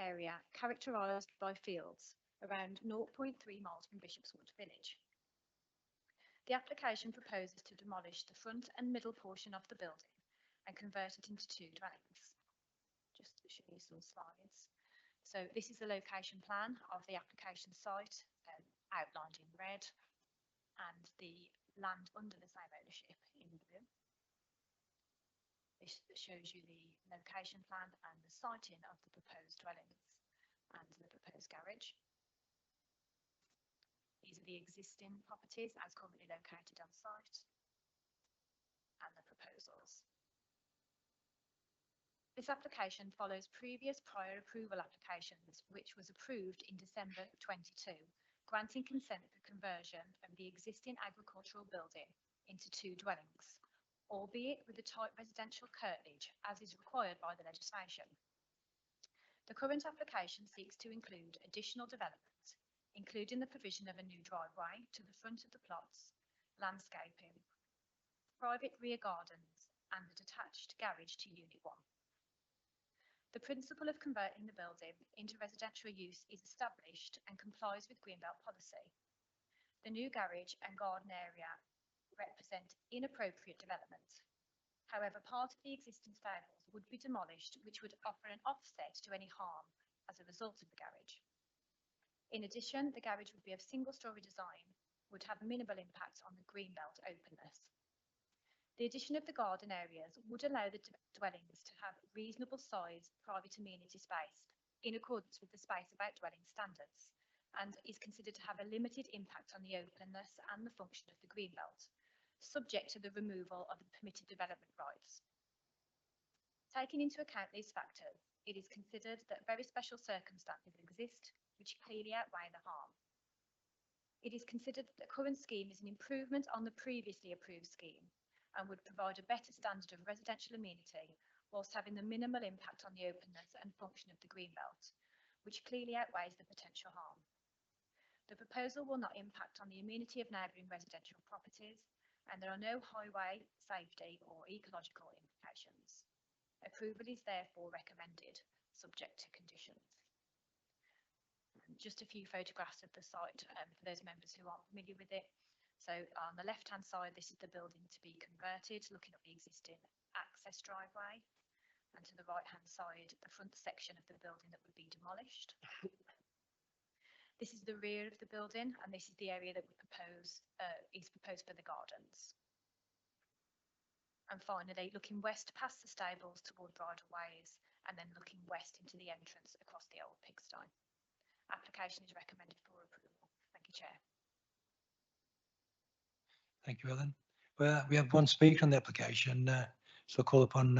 area characterised by fields around 0.3 miles from Bishopswood village. The application proposes to demolish the front and middle portion of the building and convert it into two dwellings. Just to show you some slides. So this is the location plan of the application site, outlined in red, and the land under the same ownership in blue. This shows you the location plan and the siting of the proposed dwellings and the proposed garage. These are the existing properties as currently located on site and the proposals. This application follows previous prior approval applications, which was approved in December 22, granting consent for conversion of the existing agricultural building into two dwellings, albeit with a tight residential curtilage as is required by the legislation. The current application seeks to include additional development, including the provision of a new driveway to the front of the plots, landscaping, private rear gardens, and a detached garage to Unit 1. The principle of converting the building into residential use is established and complies with Greenbelt policy. The new garage and garden area represent inappropriate development. However, part of the existing stables would be demolished, which would offer an offset to any harm as a result of the garage. In addition, the garage would be of single-storey design, would have minimal impact on the Greenbelt openness. The addition of the garden areas would allow the dwellings to have reasonable size private amenity space in accordance with the Space About Dwelling standards, and is considered to have a limited impact on the openness and the function of the Greenbelt, subject to the removal of the permitted development rights. Taking into account these factors, it is considered that very special circumstances exist which clearly outweigh the harm. It is considered that the current scheme is an improvement on the previously approved scheme and would provide a better standard of residential amenity whilst having the minimal impact on the openness and function of the Greenbelt, which clearly outweighs the potential harm. The proposal will not impact on the amenity of neighbouring residential properties, and there are no highway, safety or ecological implications. Approval is therefore recommended, subject to conditions. Just a few photographs of the site for those members who aren't familiar with it. So on the left-hand side, this is the building to be converted, looking at the existing access driveway. And to the right-hand side, the front section of the building that would be demolished. This is the rear of the building, and this is the area that we is proposed for the gardens. And finally, looking west past the stables toward bridleways, and then looking west into the entrance across the old pigsty. Application is recommended for approval. Thank you, Chair. Thank you, Ellen. Well, we have one speaker on the application, so I'll call upon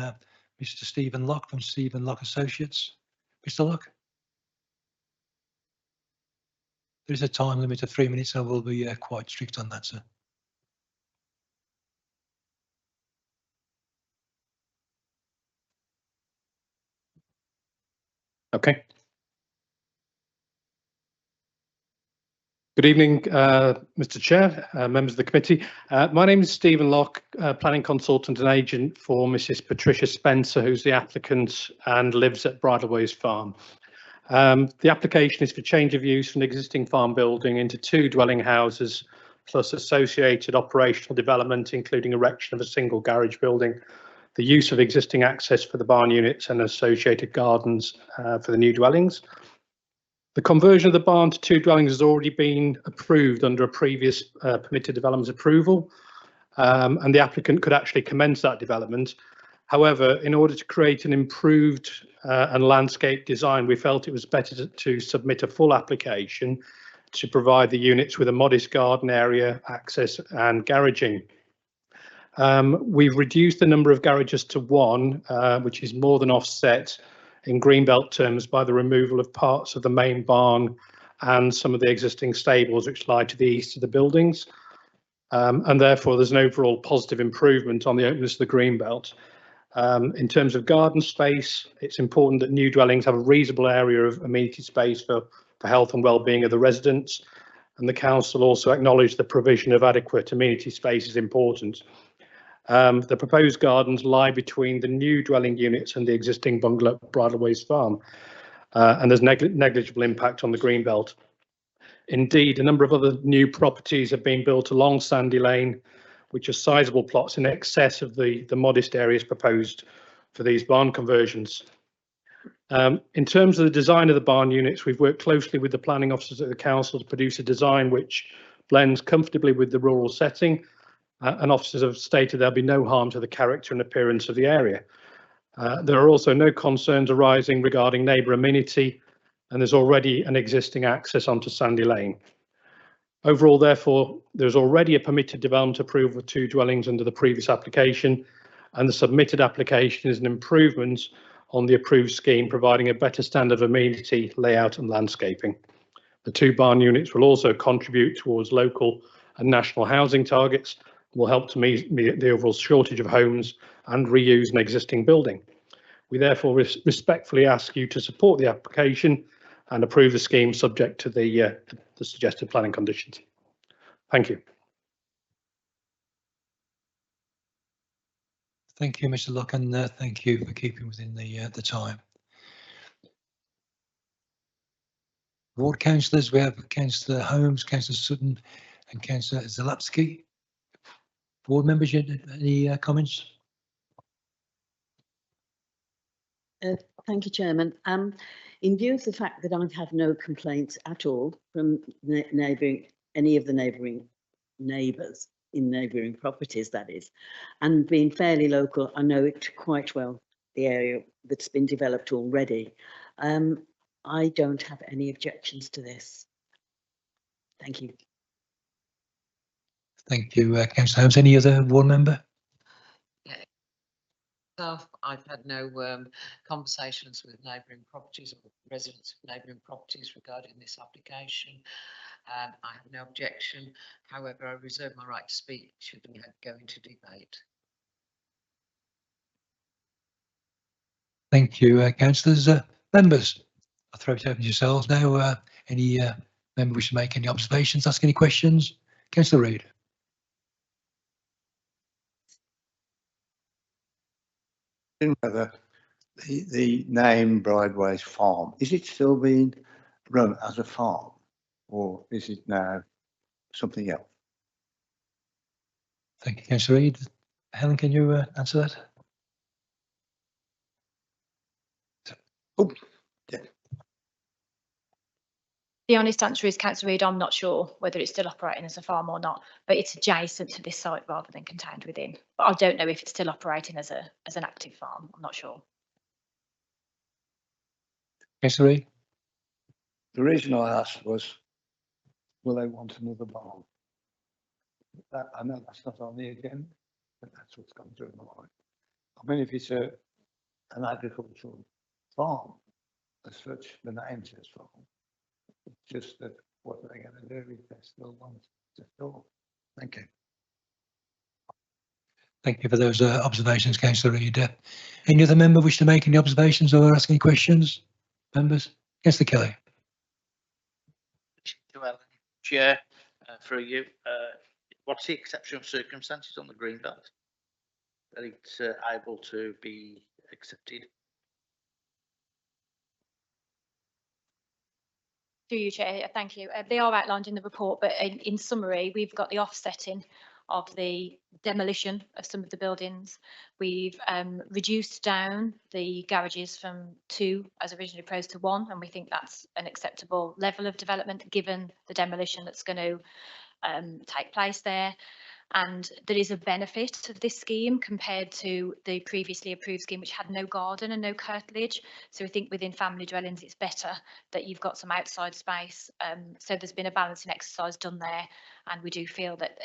Mr. Stephen Locke from Stephen Locke Associates. Mr. Locke? There is a time limit of 3 minutes, and we'll be quite strict on that, sir. Okay. Good evening, Mr. Chair, members of the committee. My name is Stephen Locke, planning consultant and agent for Mrs. Patricia Spencer, who's the applicant and lives at Bridleways Farm. The application is for change of use from an existing farm building into two dwelling houses, plus associated operational development, including erection of a single garage building, the use of existing access for the barn units and associated gardens for the new dwellings. The conversion of the barn to two dwellings has already been approved under a previous permitted development approval, and the applicant could actually commence that development. However, in order to create an improved and landscape design, we felt it was better to submit a full application to provide the units with a modest garden area, access and garaging. We've reduced the number of garages to one, which is more than offset in Greenbelt terms by the removal of parts of the main barn and some of the existing stables which lie to the east of the buildings. And therefore there's an overall positive improvement on the openness of the Greenbelt. In terms of garden space, it's important that new dwellings have a reasonable area of amenity space for health and well-being of the residents. And the council also acknowledged the provision of adequate amenity space is important. The proposed gardens lie between the new dwelling units and the existing bungalow at Bridleways Farm. and there's negligible impact on the green belt. Indeed, a number of other new properties have been built along Sandy Lane, which are sizable plots in excess of the modest areas proposed for these barn conversions. In terms of the design of the barn units, we've worked closely with the planning officers at the council to produce a design which blends comfortably with the rural setting, and officers have stated there'll be no harm to the character and appearance of the area. There are also no concerns arising regarding neighbour amenity, and there's already an existing access onto Sandy Lane. Overall, therefore, there's already a permitted development approval for 2 dwellings under the previous application, and the submitted application is an improvement on the approved scheme, providing a better standard of amenity, layout and landscaping. The 2 barn units will also contribute towards local and national housing targets, and will help to meet the overall shortage of homes and reuse an existing building. We therefore respectfully ask you to support the application and approve the scheme subject to the suggested planning conditions. Thank you. Thank you, Mr. Luck, and thank you for keeping within the time. Ward councillors, we have Councillor Holmes, Councillor Sutton and Councillor Zalapsky. Board members, any comments? Thank you, Chairman. In view of the fact that I've had no complaints at all from any of the neighbouring neighbours in neighbouring properties, that is, and being fairly local, I know it quite well, the area that's been developed already. I don't have any objections to this. Thank you. Thank you, Councillor Holmes. Any other ward member? I've had no conversations with neighbouring properties or residents of neighbouring properties regarding this application. I have no objection. However, I reserve my right to speak should we go into debate. Thank you, councillors. Members, I'll throw it open to yourselves now. Any member wish to make any observations, ask any questions? Councillor Reid. Whether the name Brideways Farm, is it still being run as a farm or is it now something else? Thank you, Councillor Reid. Helen, can you answer that? Oh, yeah. The honest answer is, Councillor Reid, I'm not sure whether it's still operating as a farm or not, but it's adjacent to this site rather than contained within. But I don't know if it's still operating as an active farm. I'm not sure. Councillor Reid. The reason I asked was, will they want another barn? I know that's not on the agenda, but that's what's come through my mind. I mean, if it's an agricultural farm, as such, the name says farm. It's just that what are they going to do if they still want to store? Thank you. Thank you for those observations, Councillor Reid. Any other member wish to make any observations or ask any questions? Members? Councillor Kelly. Chair, through you, what's the exceptional circumstances on the green belt that it's able to be accepted? Through you, Chair. Thank you. They are outlined in the report, but in summary, we've got the offsetting of the demolition of some of the buildings. We've reduced down the garages from 2 as originally proposed to 1, and we think that's an acceptable level of development given the demolition that's going to take place there. And there is a benefit of this scheme compared to the previously approved scheme, which had no garden and no curtilage. So we think within family dwellings, it's better that you've got some outside space. So there's been a balancing exercise done there. And we do feel that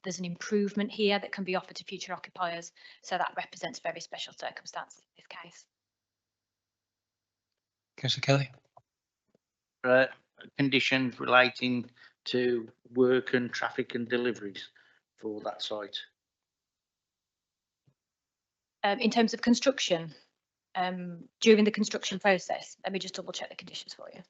there's an improvement here that can be offered to future occupiers. So that represents very special circumstances in this case. Councillor Kelly. Conditions relating to work and traffic and deliveries for that site? In terms of construction, during the construction process, let me just double check the conditions for you.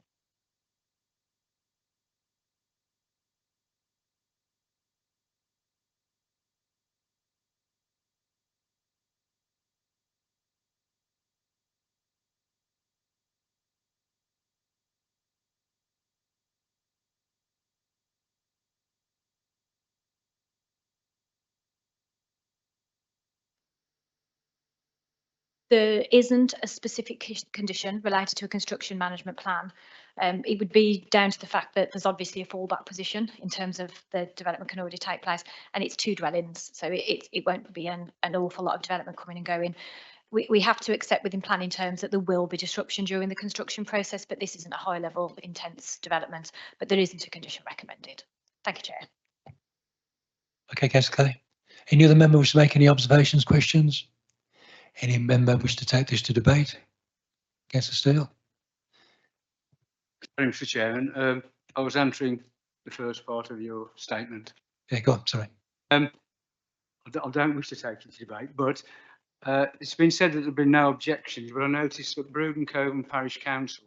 There isn't a specific condition related to a construction management plan. It would be down to the fact that there's obviously a fallback position in terms of the development can already take place, and it's 2 dwellings, so it won't be an awful lot of development coming and going. We have to accept within planning terms that there will be disruption during the construction process, but this isn't a high level intense development, but there isn't a condition recommended. Thank you, Chair. Okay, Councillor Kelly. Any other member wish to make any observations, questions? Any member wish to take this to debate? Councillor Steele. Thank you, Mr. Chairman. I was answering the first part of your statement. Yeah, go on, sorry. I don't wish to take it to debate, but it's been said that there have been no objections, but I noticed that Brewden Cove Parish Council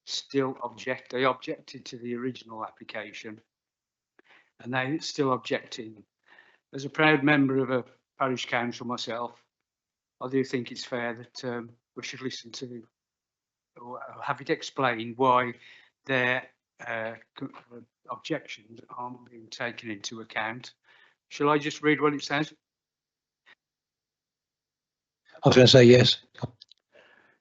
still object. They objected to the original application and they still objecting. As a proud member of a parish council myself, I do think it's fair that we should listen to or have it explained why their objections aren't being taken into account. Shall I just read what it says? I was going to say yes.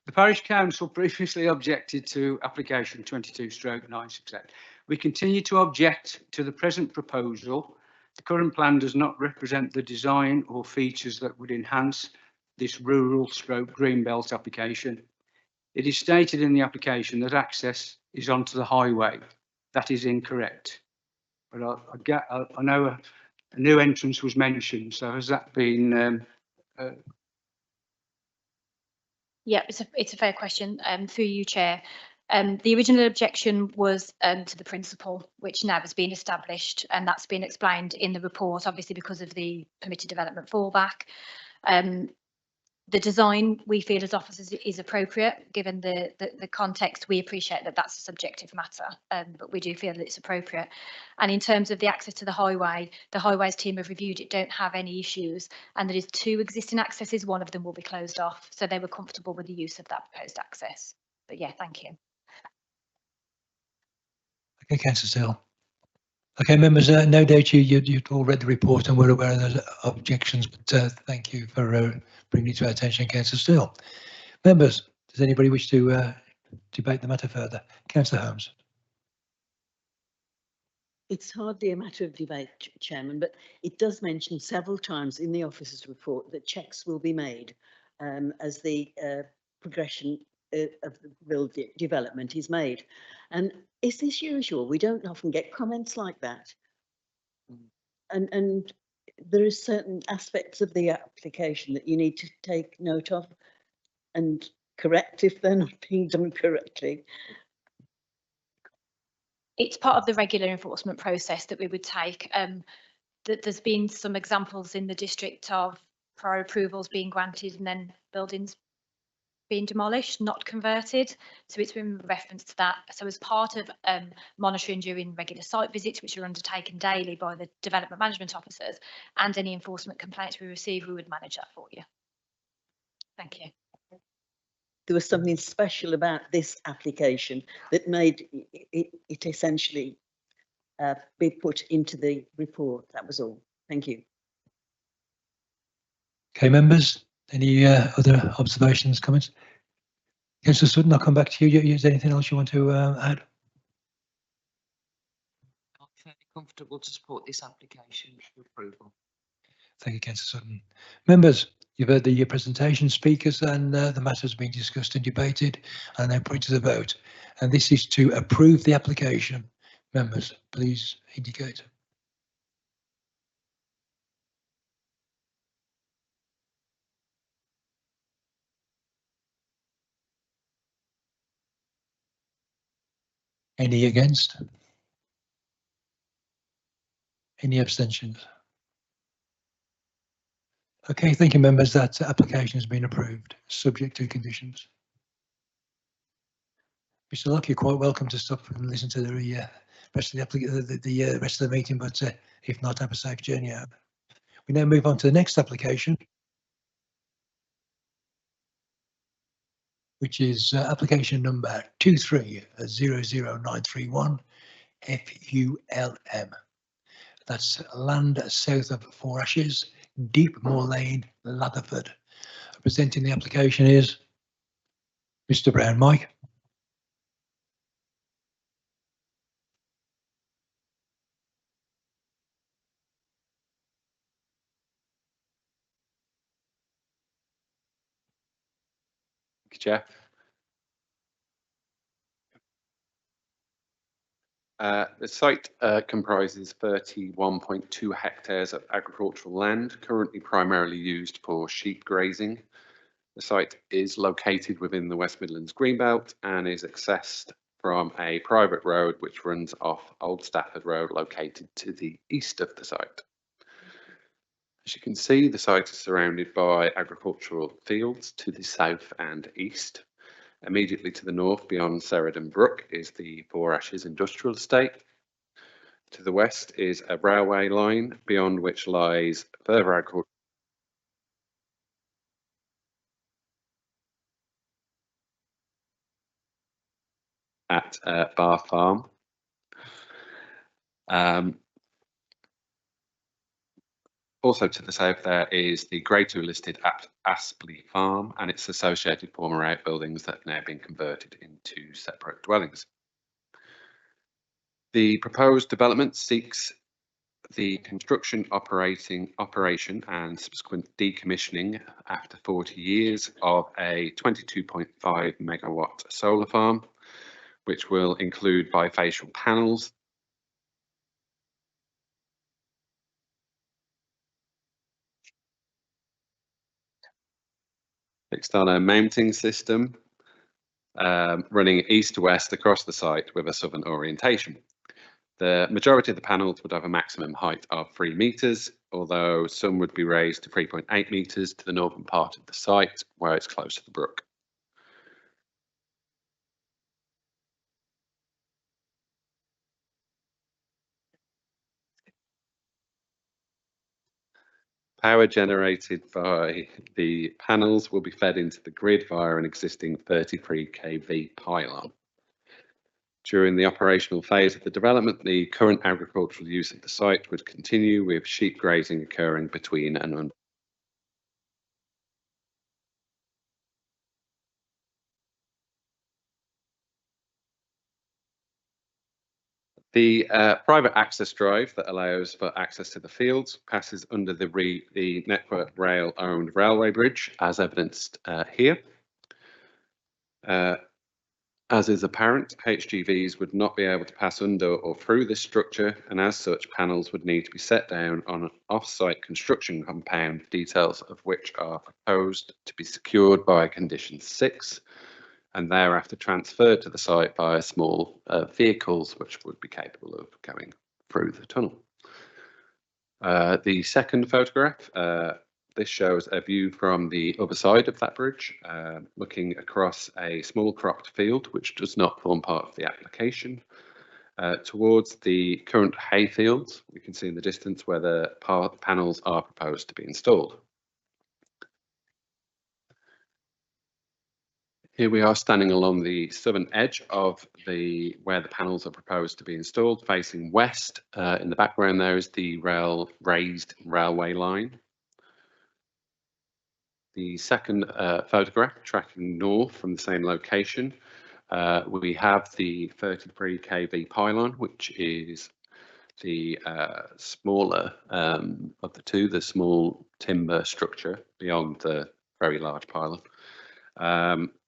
The parish council previously objected to application 22/968. We continue to object to the present proposal. The current plan does not represent the design or features that would enhance this rural green belt application. It is stated in the application that access is onto the highway. That is incorrect. But I know a new entrance was mentioned. So has that been? Yeah, it's a fair question. Through you, Chair. The original objection was to the principle, which now has been established, and that's been explained in the report, obviously because of the permitted development fallback. The design we feel as officers is appropriate, given the context. We appreciate that that's a subjective matter, but we do feel that it's appropriate. And in terms of the access to the highways team have reviewed it, don't have any issues, and there is 2 existing accesses. One of them will be closed off, so they were comfortable with the use of that proposed access. But yeah, thank you. Okay, Councillor Steele. Okay, members, no doubt you've all read the report and we're aware of those objections, but thank you for bringing it to our attention, Councillor Steele. Members, does anybody wish to debate the matter further? Councillor Holmes. It's hardly a matter of debate, Chairman, but it does mention several times in the officer's report that checks will be made as the progression of the development is made. And is this usual? We don't often get comments like that. And there are certain aspects of the application that you need to take note of and correct if they're not being done correctly. It's part of the regular enforcement process that we would take. That there's been some examples in the district of prior approvals being granted and then buildings being demolished, not converted. So it's been referenced to that. So as part of monitoring during regular site visits, which are undertaken daily by the development management officers, and any enforcement complaints we receive, we would manage that for you. Thank you. There was something special about this application that made it essentially be put into the report. That was all. Thank you. Okay, members, any other observations, comments? Councillor Sutton, I'll come back to you. Is there anything else you want to add? I'm fairly comfortable to support this application for approval. Thank you, Councillor Sutton. Members, you've heard the presentation speakers and the matter has been discussed and debated and now put to the vote. And this is to approve the application. Members, please indicate. Any against? Any abstentions? Okay, thank you, members. That application has been approved, subject to conditions. Mr. Locke, you're quite welcome to stop and listen to the rest of the rest of the meeting, but if not, have a safe journey out. We now move on to the next application, which is application number 2300931 FULM. That's land south of Four Ashes, Deep Moor Lane, Latherford. Presenting the application is Mr. Brown. Mike? Thank you, Chair. The site comprises 31.2 hectares of agricultural land, currently primarily used for sheep grazing. The site is located within the West Midlands Greenbelt and is accessed from a private road which runs off Old Stafford Road, located to the east of the site. As you can see, the site is surrounded by agricultural fields to the south and east. Immediately to the north, beyond Cerridon Brook, is the Four Ashes Industrial Estate. To the west is a railway line, beyond which lies further agriculture at Bar Farm. Also to the south there is the Grade 2 listed Aspley Farm and its associated former outbuildings that have now been converted into separate dwellings. The proposed development seeks the construction, operation and subsequent decommissioning after 40 years of a 22.5 megawatt solar farm, which will include bifacial panels, fixed on a mounting system running east to west across the site with a southern orientation. The majority of the panels would have a maximum height of 3 metres, although some would be raised to 3.8 metres to the northern part of the site where it's close to the brook. Power generated by the panels will be fed into the grid via an existing 33 kV pylon. During the operational phase of the development, the current agricultural use of the site would continue, with sheep grazing occurring between and under. The private access drive that allows for access to the fields passes under the Network Rail owned railway bridge, as evidenced here. As is apparent, HGVs would not be able to pass under or through this structure, and as such, panels would need to be set down on an off-site construction compound, details of which are proposed to be secured by Condition 6, and thereafter transferred to the site via small vehicles which would be capable of going through the tunnel. The second photograph, this shows a view from the other side of that bridge, looking across a small cropped field which does not form part of the application. Towards the current hay fields, we can see in the distance where the panels are proposed to be installed. Here we are standing along the southern edge of where the panels are proposed to be installed, facing west. In the background there is the raised railway line. The second photograph, tracking north from the same location, we have the 33 kV pylon, which is the smaller of the two, the small timber structure beyond the very large pylon,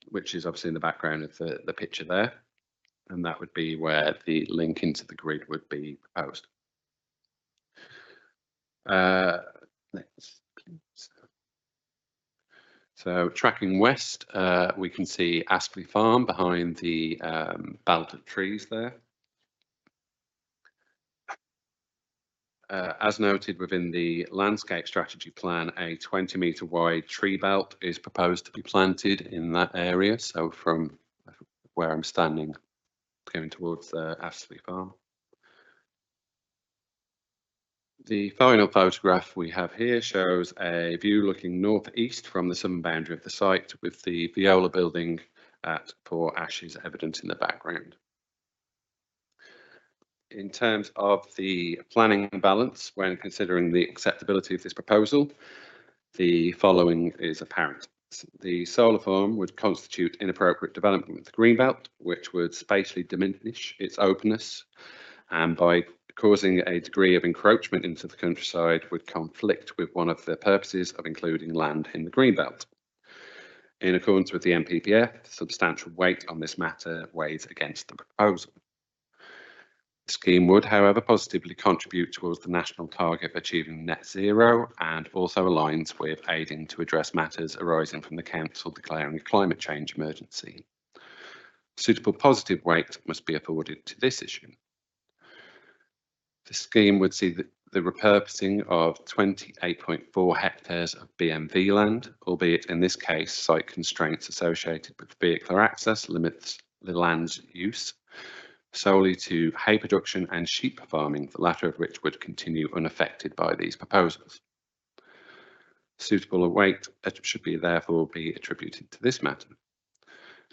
which is obviously in the background of the picture there. And that would be where the link into the grid would be proposed. Next, please. So tracking west, we can see Aspley Farm behind the belt of trees there. As noted within the landscape strategy plan, a 20-metre wide tree belt is proposed to be planted in that area. So from where I'm standing, going towards Aspley Farm. The final photograph we have here shows a view looking northeast from the southern boundary of the site, with the Viola building at Four Ashes evident in the background. In terms of the planning balance, when considering the acceptability of this proposal, the following is apparent. the solar farm would constitute inappropriate development of the greenbelt, which would spatially diminish its openness, and by causing a degree of encroachment into the countryside would conflict with one of the purposes of including land in the greenbelt. In accordance with the NPPF, substantial weight on this matter weighs against the proposal. The scheme would, however, positively contribute towards the national target of achieving net zero and also aligns with aiding to address matters arising from the Council declaring a climate change emergency. Suitable positive weight must be afforded to this issue. The scheme would see the repurposing of 28.4 hectares of BMV land, albeit in this case site constraints associated with vehicular access limits the land's use solely to hay production and sheep farming, the latter of which would continue unaffected by these proposals. Suitable weight should therefore be attributed to this matter.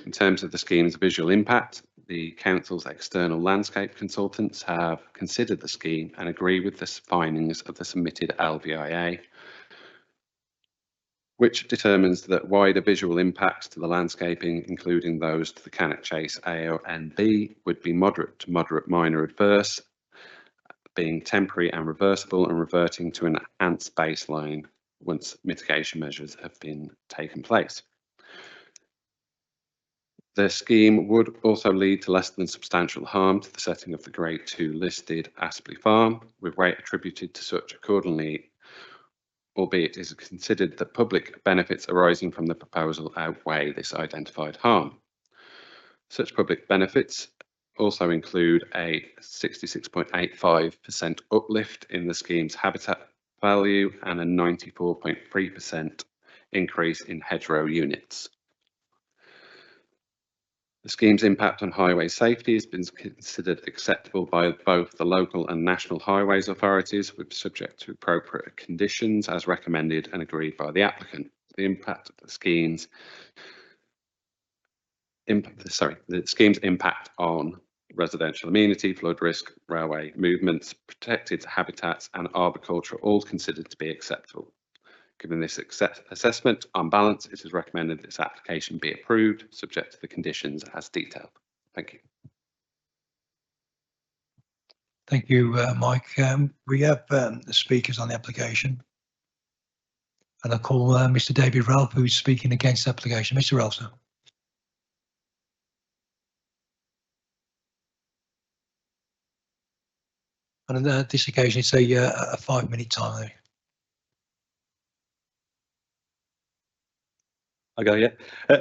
In terms of the scheme's visual impact, the Council's external landscape consultants have considered the scheme and agree with the findings of the submitted LVIA, which determines that wider visual impacts to the landscaping, including those to the Cannock Chase AONB, would be moderate to moderate minor adverse, being temporary and reversible and reverting to an enhanced baseline once mitigation measures have been taken place. The scheme would also lead to less than substantial harm to the setting of the Grade 2 listed Aspley Farm, with weight attributed to such accordingly, albeit it is considered that public benefits arising from the proposal outweigh this identified harm. Such public benefits also include a 66.85% uplift in the scheme's habitat value and a 94.3% increase in hedgerow units. The scheme's impact on highway safety has been considered acceptable by both the local and national highways authorities, with subject to appropriate conditions as recommended and agreed by the applicant. The impact of the scheme's impact on residential amenity, flood risk, railway movements, protected habitats and arboriculture are all considered to be acceptable. Given this assessment, on balance, it is recommended that this application be approved, subject to the conditions as detailed. Thank you. Thank you, Mike. We have the speakers on the application. And I call Mr. David Ralph, who's speaking against the application. Mr. Ralph, sir. And on this occasion, it's a 5-minute time. Okay, yeah.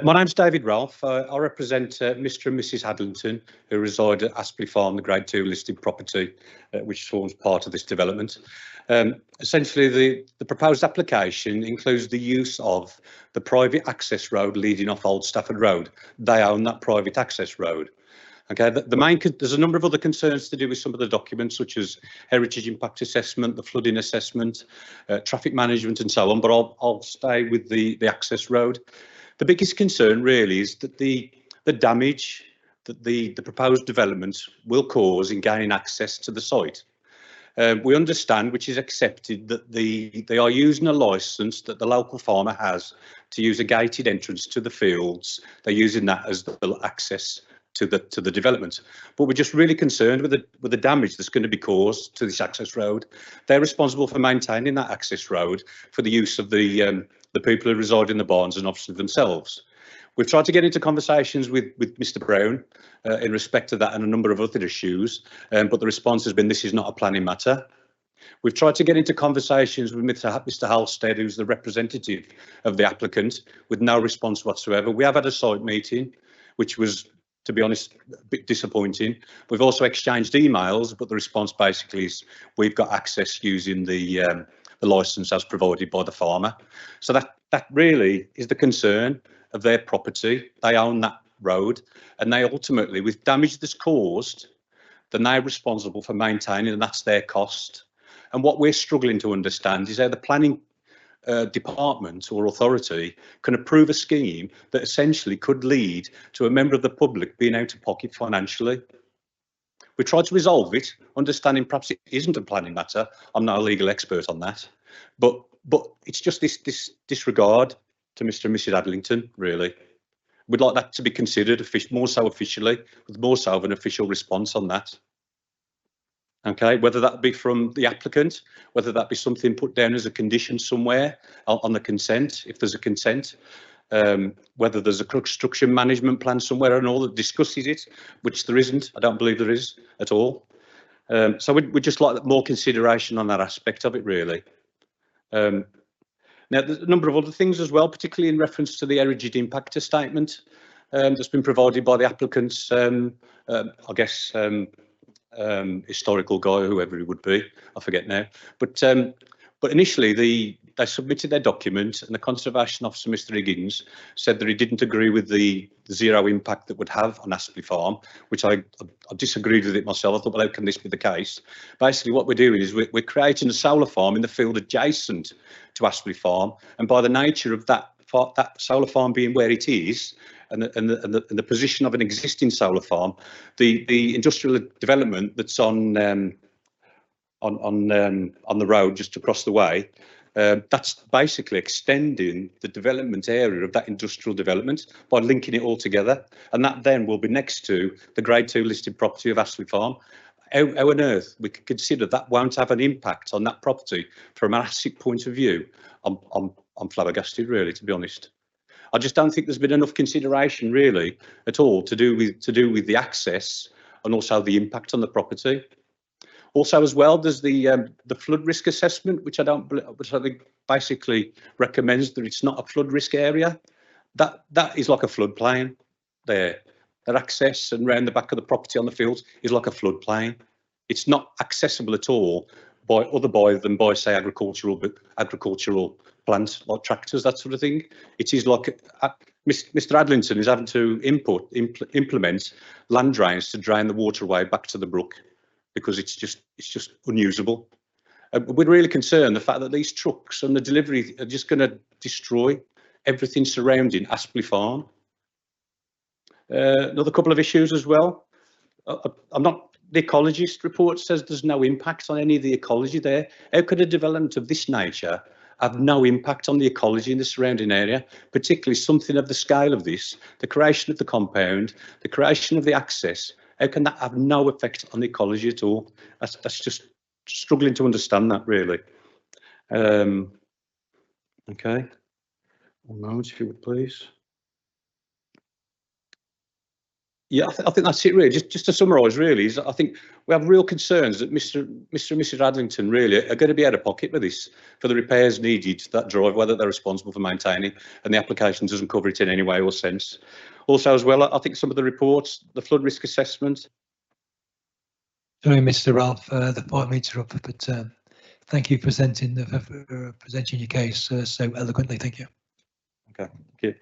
My name's David Ralph. I represent Mr. and Mrs. Hadlington, who reside at Aspley Farm, the Grade 2 listed property, which forms part of this development. Essentially, the proposed application includes the use of the private access road leading off Old Stafford Road. They own that private access road. Okay, there's a number of other concerns to do with some of the documents, such as heritage impact assessment, the flooding assessment, traffic management and so on, but I'll stay with the access road. The biggest concern really is that the damage that the proposed developments will cause in gaining access to the site. We understand, which is accepted, that they are using a licence that the local farmer has to use a gated entrance to the fields. They're using that as the access to the development, but we're just really concerned with the damage that's going to be caused to this access road. They're responsible for maintaining that access road for the use of the people who reside in the barns and obviously themselves. We've tried to get into conversations with Mr. Brown in respect to that and a number of other issues, but the response has been this is not a planning matter. We've tried to get into conversations with Mr. Halstead, who's the representative of the applicant, with no response whatsoever. We have had a site meeting, which was, to be honest, a bit disappointing. We've also exchanged emails, but the response basically is we've got access using the licence as provided by the farmer. So that really is the concern of their property. They own that road, and they ultimately, with damage that's caused, then they're responsible for maintaining, and that's their cost. And what we're struggling to understand is how the planning department or authority can approve a scheme that essentially could lead to a member of the public being out of pocket financially. We tried to resolve it, understanding perhaps it isn't a planning matter. I'm not a legal expert on that, but it's just this disregard to Mr. and Mrs. Adlington, really. We'd like that to be considered more so officially, with more so of an official response on that. Okay, whether that be from the applicant, whether that be something put down as a condition somewhere on the consent, if there's a consent, whether there's a construction management plan somewhere and all that discusses it, which there isn't. I don't believe there is at all. So we'd just like more consideration on that aspect of it, really. Now, there's a number of other things as well, particularly in reference to the Erigid Impactor Statement that's been provided by the applicant's, I guess, historical guy, whoever he would be, I forget now. But initially, they submitted their document, and the Conservation Officer, Mr. Higgins, said that he didn't agree with the zero impact that would have on Aspley Farm, which I disagreed with it myself. I thought, well, how can this be the case? Basically, what we're doing is we're creating a solar farm in the field adjacent to Aspley Farm, and by the nature of that solar farm being where it is, and the position of an existing solar farm, the industrial development that's on the road just across the way, that's basically extending the development area of that industrial development by linking it all together, and that then will be next to the Grade 2 listed property of Aspley Farm. How on earth we could consider that won't have an impact on that property from an asset point of view? I'm flabbergasted, really, to be honest. I just don't think there's been enough consideration, really, at all to do with the access and also the impact on the property. Also, as well, there's the flood risk assessment, which I think basically recommends that it's not a flood risk area. That is like a floodplain there. That access and round the back of the property on the fields is like a floodplain. It's not accessible at all than by say agricultural plants like tractors, that sort of thing. It is like Mr. Adlington is having to implement land drains to drain the waterway back to the brook, because it's just unusable. We're really concerned the fact that these trucks and the delivery are just going to destroy everything surrounding Aspley Farm. Another couple of issues as well. The ecologist report says there's no impact on any of the ecology there. How could a development of this nature have no impact on the ecology in the surrounding area, particularly something of the scale of this, the creation of the compound, the creation of the access? How can that have no effect on the ecology at all? That's just struggling to understand that, really. Okay. 1 moment, if you would, please. Yeah, I think that's it, really. Just to summarise, really, is I think we have real concerns that Mr. and Mrs. Adlington really are going to be out of pocket with this for the repairs needed to that driveway that they're responsible for maintaining, and the application doesn't cover it in any way or sense. Also, as well, I think some of the reports, the flood risk assessment. Sorry, Mr. Ralph, the 5 minutes are up, but thank you for presenting your case so eloquently. Thank you. Okay, thank you.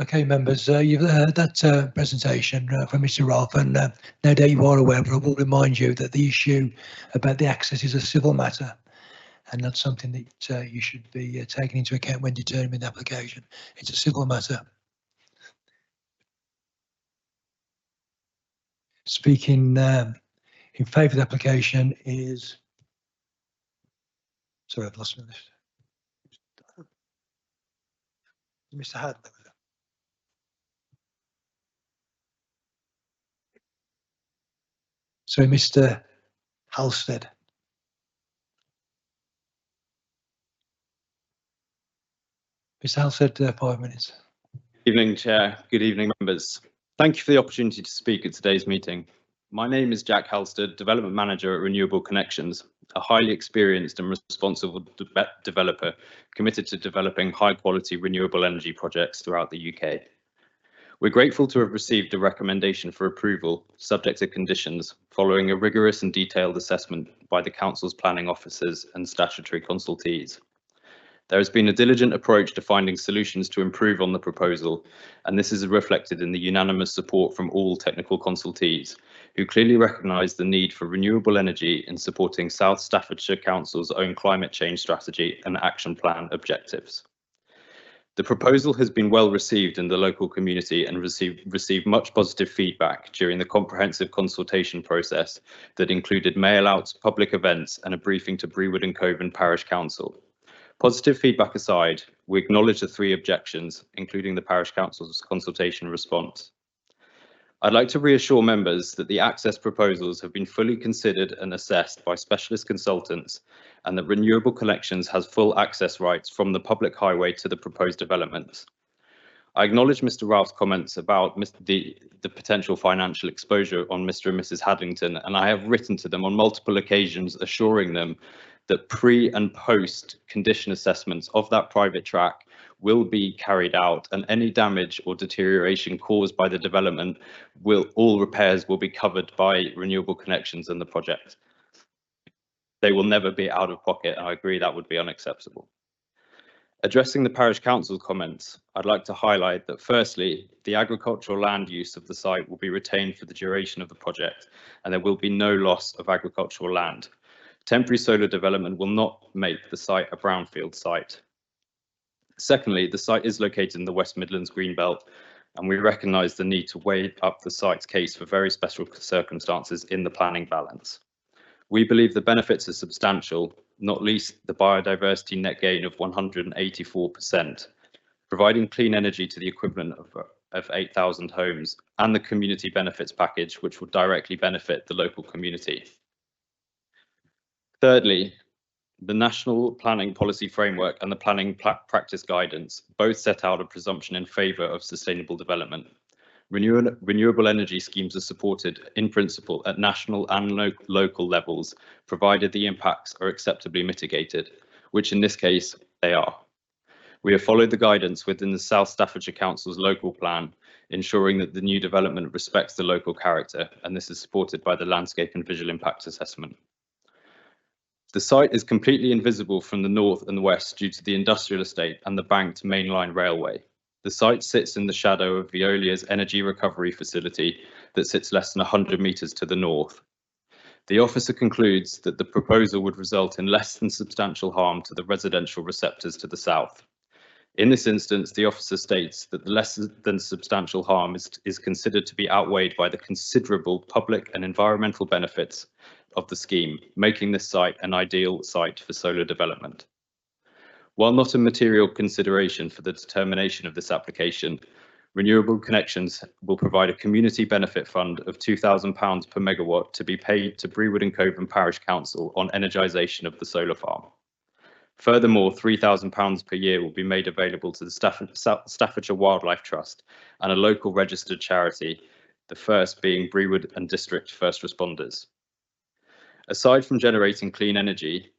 Okay, members, you've heard that presentation from Mr. Ralph, and no doubt you are aware, but I will remind you that the issue about the access is a civil matter and not something that you should be taking into account when determining the application. It's a civil matter. Speaking in favour of the application is, sorry, I've lost my list. Mr. Hadley. So, Mr. Halstead. Mr. Halstead, 5 minutes. Evening, Chair. Good evening, members. Thank you for the opportunity to speak at today's meeting. My name is Jack Halstead, Development Manager at Renewable Connections, a highly experienced and responsible developer committed to developing high-quality renewable energy projects throughout the UK. We're grateful to have received a recommendation for approval, subject to conditions, following a rigorous and detailed assessment by the Council's planning officers and statutory consultees. There has been a diligent approach to finding solutions to improve on the proposal, and this is reflected in the unanimous support from all technical consultees, who clearly recognise the need for renewable energy in supporting South Staffordshire Council's own climate change strategy and action plan objectives. The proposal has been well received in the local community and received much positive feedback during the comprehensive consultation process that included mail outs, public events and a briefing to Brewood and Coven Parish Council. Positive feedback aside, we acknowledge the 3 objections, including the Parish Council's consultation response. I'd like to reassure members that the access proposals have been fully considered and assessed by specialist consultants and that Renewable Connections has full access rights from the public highway to the proposed developments. I acknowledge Mr. Ralph's comments about the potential financial exposure on Mr. and Mrs. Hadlington, and I have written to them on multiple occasions assuring them that pre and post condition assessments of that private track will be carried out, and any damage or deterioration caused by the development all repairs will be covered by Renewable Connections and the project. They will never be out of pocket, and I agree that would be unacceptable. Addressing the Parish Council's comments, I'd like to highlight that firstly, the agricultural land use of the site will be retained for the duration of the project, and there will be no loss of agricultural land. Temporary solar development will not make the site a brownfield site. Secondly, the site is located in the West Midlands Greenbelt, and we recognise the need to weigh up the site's case for very special circumstances in the planning balance. We believe the benefits are substantial, not least the biodiversity net gain of 184%, providing clean energy to the equivalent of 8,000 homes, and the community benefits package, which will directly benefit the local community. Thirdly, the National Planning Policy Framework and the Planning Practice Guidance both set out a presumption in favour of sustainable development. Renewable energy schemes are supported in principle at national and local levels, provided the impacts are acceptably mitigated, which in this case they are. We have followed the guidance within the South Staffordshire Council's local plan, ensuring that the new development respects the local character, and this is supported by the landscape and visual impact assessment. The site is completely invisible from the north and west due to the industrial estate and the banked mainline railway. The site sits in the shadow of Veolia's energy recovery facility that sits less than 100 metres to the north. The officer concludes that the proposal would result in less than substantial harm to the residential receptors to the south. In this instance, the officer states that the less than substantial harm is considered to be outweighed by the considerable public and environmental benefits of the scheme, making this site an ideal site for solar development. While not a material consideration for the determination of this application, Renewable Connections will provide a community benefit fund of £2,000 per megawatt to be paid to Brewood and Coven Parish Council on energisation of the solar farm. Furthermore, £3,000 per year will be made available to the Staffordshire Wildlife Trust and a local registered charity, the first being Brewood and District First Responders. Aside from generating clean energy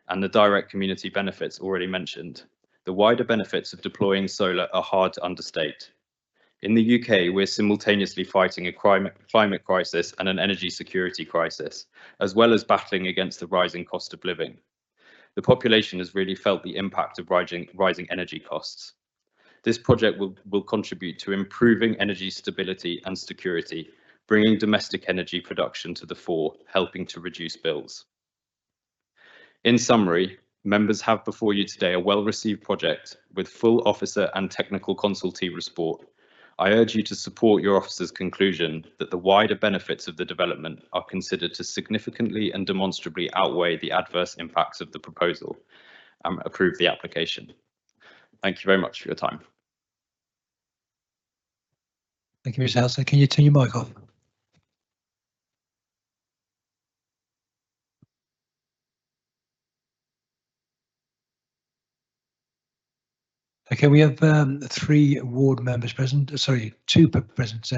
and the direct community benefits already mentioned, the wider benefits of deploying solar are hard to understate. In the UK, we're simultaneously fighting a climate crisis and an energy security crisis, as well as battling against the rising cost of living. The population has really felt the impact of rising energy costs. This project will contribute to improving energy stability and security, bringing domestic energy production to the fore, helping to reduce bills. In summary, members have before you today a well-received project with full officer and technical consultee support. I urge you to support your officer's conclusion that the wider benefits of the development are considered to significantly and demonstrably outweigh the adverse impacts of the proposal and approve the application. Thank you very much for your time. Thank you, Ms. Halstead. Can you turn your mic off? Okay, we have 3 ward members present. Sorry, 2 present.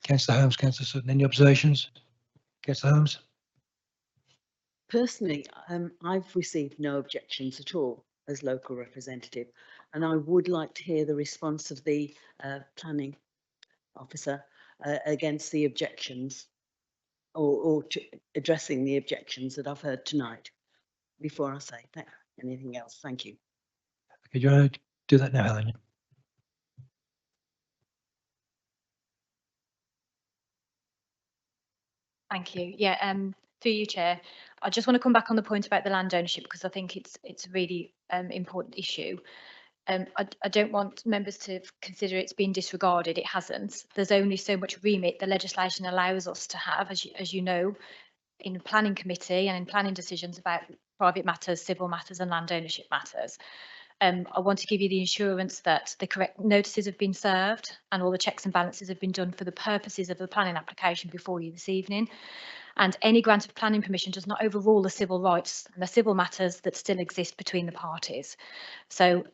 Councillor Holmes, Councillor Sutton. Any observations? Councillor Holmes? Personally, I've received no objections at all as local representative, and I would like to hear the response of the planning officer against the objections or to addressing the objections that I've heard tonight before I say anything else. Thank you. Okay, do you want to do that now, Helen? Thank you. Yeah, through you, Chair. I just want to come back on the point about the land ownership because I think it's a really important issue. I don't want members to consider it's been disregarded. It hasn't. There's only so much remit the legislation allows us to have, as you know, in planning committee and in planning decisions about private matters, civil matters and land ownership matters. I want to give you the assurance that the correct notices have been served and all the checks and balances have been done for the purposes of the planning application before you this evening. And any grant of planning permission does not overrule the civil rights and the civil matters that still exist between the parties. So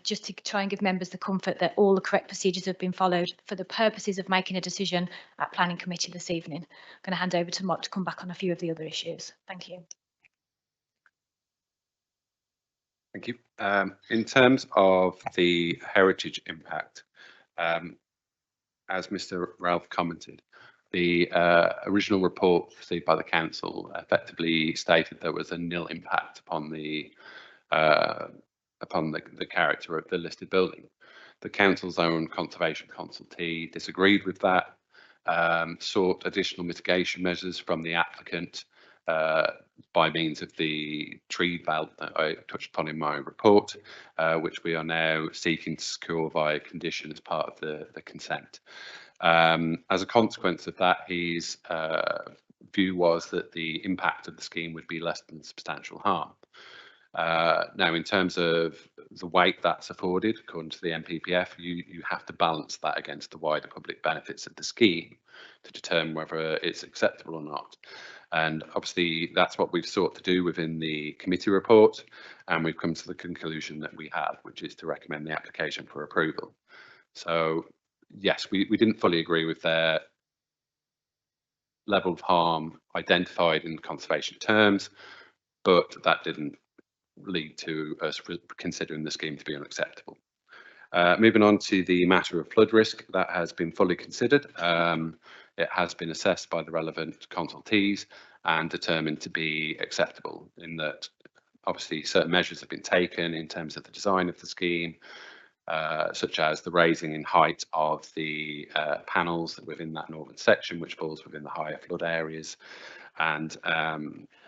just to try and give members the comfort that all the correct procedures have been followed for the purposes of making a decision at planning committee this evening. I'm going to hand over to Mark to come back on a few of the other issues. Thank you. Thank you. In terms of the heritage impact, as Mr. Ralph commented, the original report received by the council effectively stated there was a nil impact upon the character of the listed building. The council's own conservation consultee disagreed with that, sought additional mitigation measures from the applicant by means of the tree belt that I touched upon in my report, which we are now seeking to secure via condition as part of the consent. As a consequence of that, his view was that the impact of the scheme would be less than substantial harm. Now, in terms of the weight that's afforded, according to the NPPF, you have to balance that against the wider public benefits of the scheme to determine whether it's acceptable or not. And obviously, that's what we've sought to do within the committee report, and we've come to the conclusion that we have, which is to recommend the application for approval. So, yes, we didn't fully agree with their level of harm identified in conservation terms, but that didn't lead to us considering the scheme to be unacceptable. Moving on to the matter of flood risk, that has been fully considered. It has been assessed by the relevant consultees and determined to be acceptable, in that obviously certain measures have been taken in terms of the design of the scheme, such as the raising in height of the panels within that northern section, which falls within the higher flood areas. And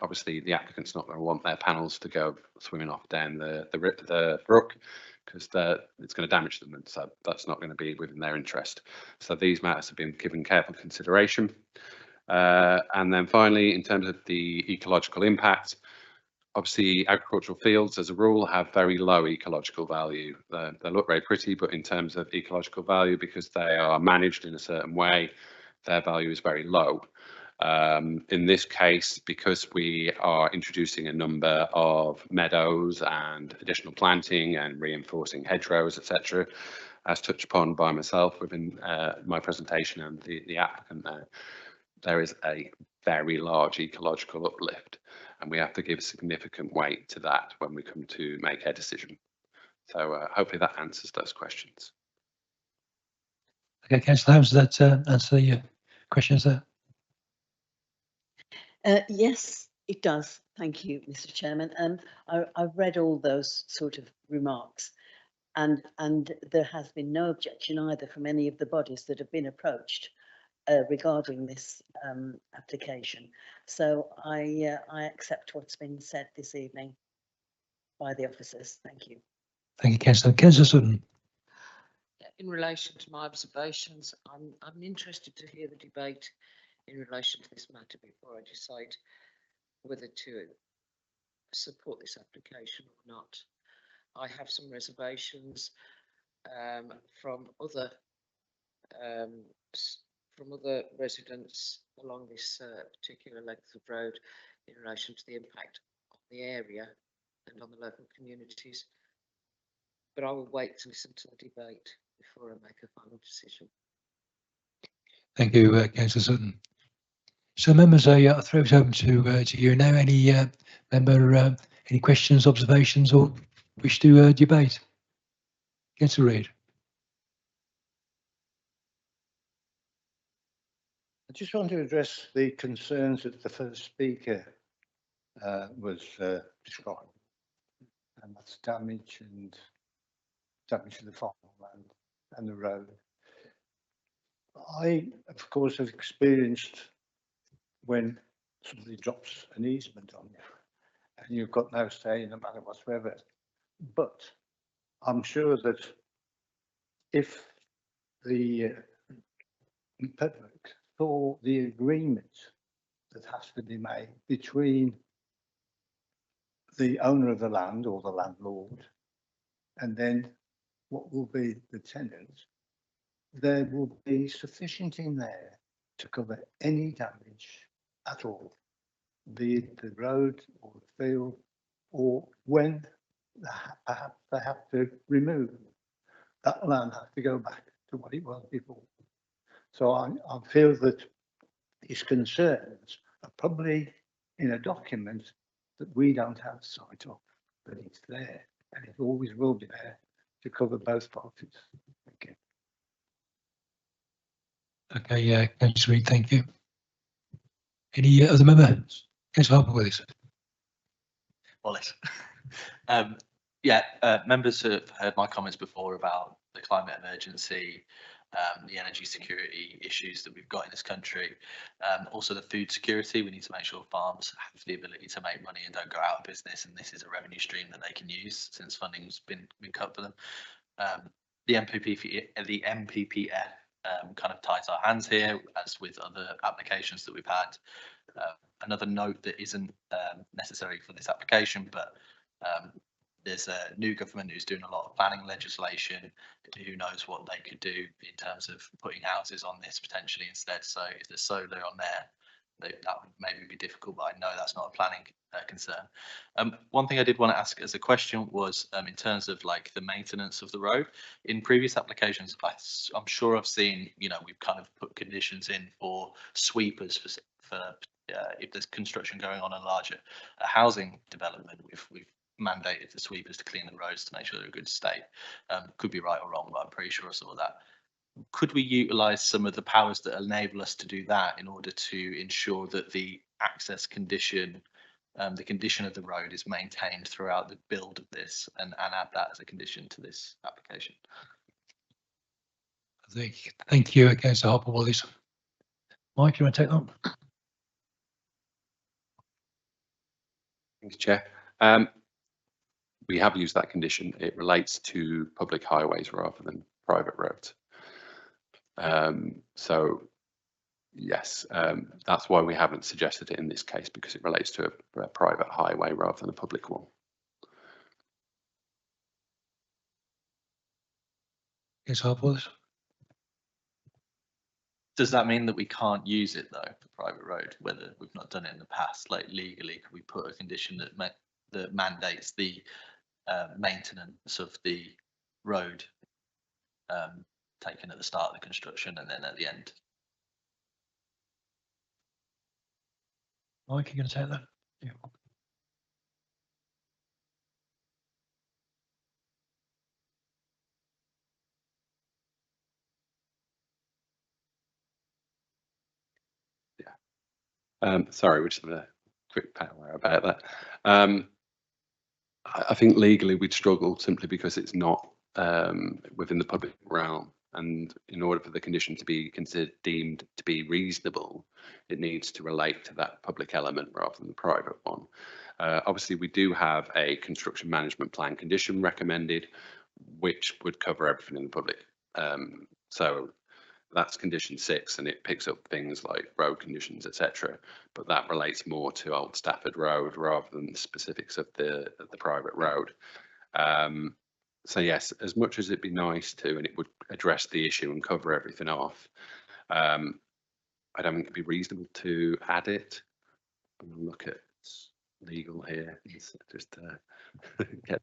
obviously the applicant's not going to want their panels to go swimming off down the brook, because it's going to damage them, and so that's not going to be within their interest. So these matters have been given careful consideration. And then finally, in terms of the ecological impact, obviously agricultural fields as a rule have very low ecological value. They look very pretty, but in terms of ecological value, because they are managed in a certain way, their value is very low. In this case, because we are introducing a number of meadows and additional planting and reinforcing hedgerows, etc., as touched upon by myself within my presentation and the applicant there is a very large ecological uplift, and we have to give significant weight to that when we come to make a decision. So hopefully that answers those questions. Okay, Councillor Holmes, does that answer your questions there? Yes, it does. Thank you, Mr. Chairman. I've read all those sort of remarks, and there has been no objection either from any of the bodies that have been approached regarding this application. So I accept what's been said this evening by the officers. Thank you. Thank you, Councillor. Councillor Sutton. In relation to my observations, I'm interested to hear the debate in relation to this matter before I decide whether to support this application or not. I have some reservations from other residents along this particular length of road in relation to the impact on the area and on the local communities. But I will wait to listen to the debate before I make a final decision. Thank you, Councillor Sutton. So members, I'll throw it open to you now. Any member, any questions, observations, or wish to debate? Councillor Reid. I just want to address the concerns that the first speaker was describing, and that's damage to the farmland and the road. I, of course, have experienced when somebody drops an easement on you and you've got no say in the matter whatsoever. But I'm sure that if the public saw the agreement that has to be made between the owner of the land or the landlord and then what will be the tenant, there will be sufficient in there to cover any damage at all, be it the road or the field, or when perhaps they have to remove, that land has to go back to what it was before. So I feel that his concerns are probably in a document that we don't have sight of, but it's there and it always will be there to cover both parties. Thank you. Okay, yeah, Councillor Reid, thank you. Any other members? Councillor Harper with us. Wallace. Members have heard my comments before about the climate emergency, the energy security issues that we've got in this country, also the food security. We need to make sure farms have the ability to make money and don't go out of business, and this is a revenue stream that they can use since funding's been cut for them. The MPPF kind of ties our hands here, as with other applications that we've had. Another note that isn't necessary for this application, but there's a new government who's doing a lot of planning legislation. Who knows what they could do in terms of putting houses on this potentially instead. So if there's solar on there, that would maybe be difficult, but I know that's not a planning concern. One thing I did want to ask as a question was in terms of like the maintenance of the road. In previous applications, I'm sure I've seen, you know, we've kind of put conditions in for sweepers for if there's construction going on a larger housing development. We've mandated the sweepers to clean the roads to make sure they're in good state. Could be right or wrong, but I'm pretty sure I saw that. Could we utilise some of the powers that enable us to do that in order to ensure that the access condition, the condition of the road is maintained throughout the build of this, and add that as a condition to this application? Thank you, Councillor Harper Wallace. Mike, you want to take that? Thanks, Chair. We have used that condition. It relates to public highways rather than private roads. So yes, that's why we haven't suggested it in this case, because it relates to a private highway rather than a public one. Councillor Harper Wallace. Does that mean that we can't use it though for private road, whether we've not done it in the past? Like legally, could we put a condition that mandates the maintenance of the road taken at the start of the construction and then at the end? Mike, you going to take that? Yeah. Sorry, we're just having a quick power about that. I think legally we'd struggle simply because it's not within the public realm, and in order for the condition to be deemed to be reasonable, it needs to relate to that public element rather than the private one. Obviously, we do have a construction management plan condition recommended, which would cover everything in the public. So that's condition 6, and it picks up things like road conditions, etc. But that relates more to Old Stafford Road rather than the specifics of the private road. So yes, as much as it'd be nice to, and it would address the issue and cover everything off, I don't think it'd be reasonable to add it. I'm gonna look at legal here. It's just get.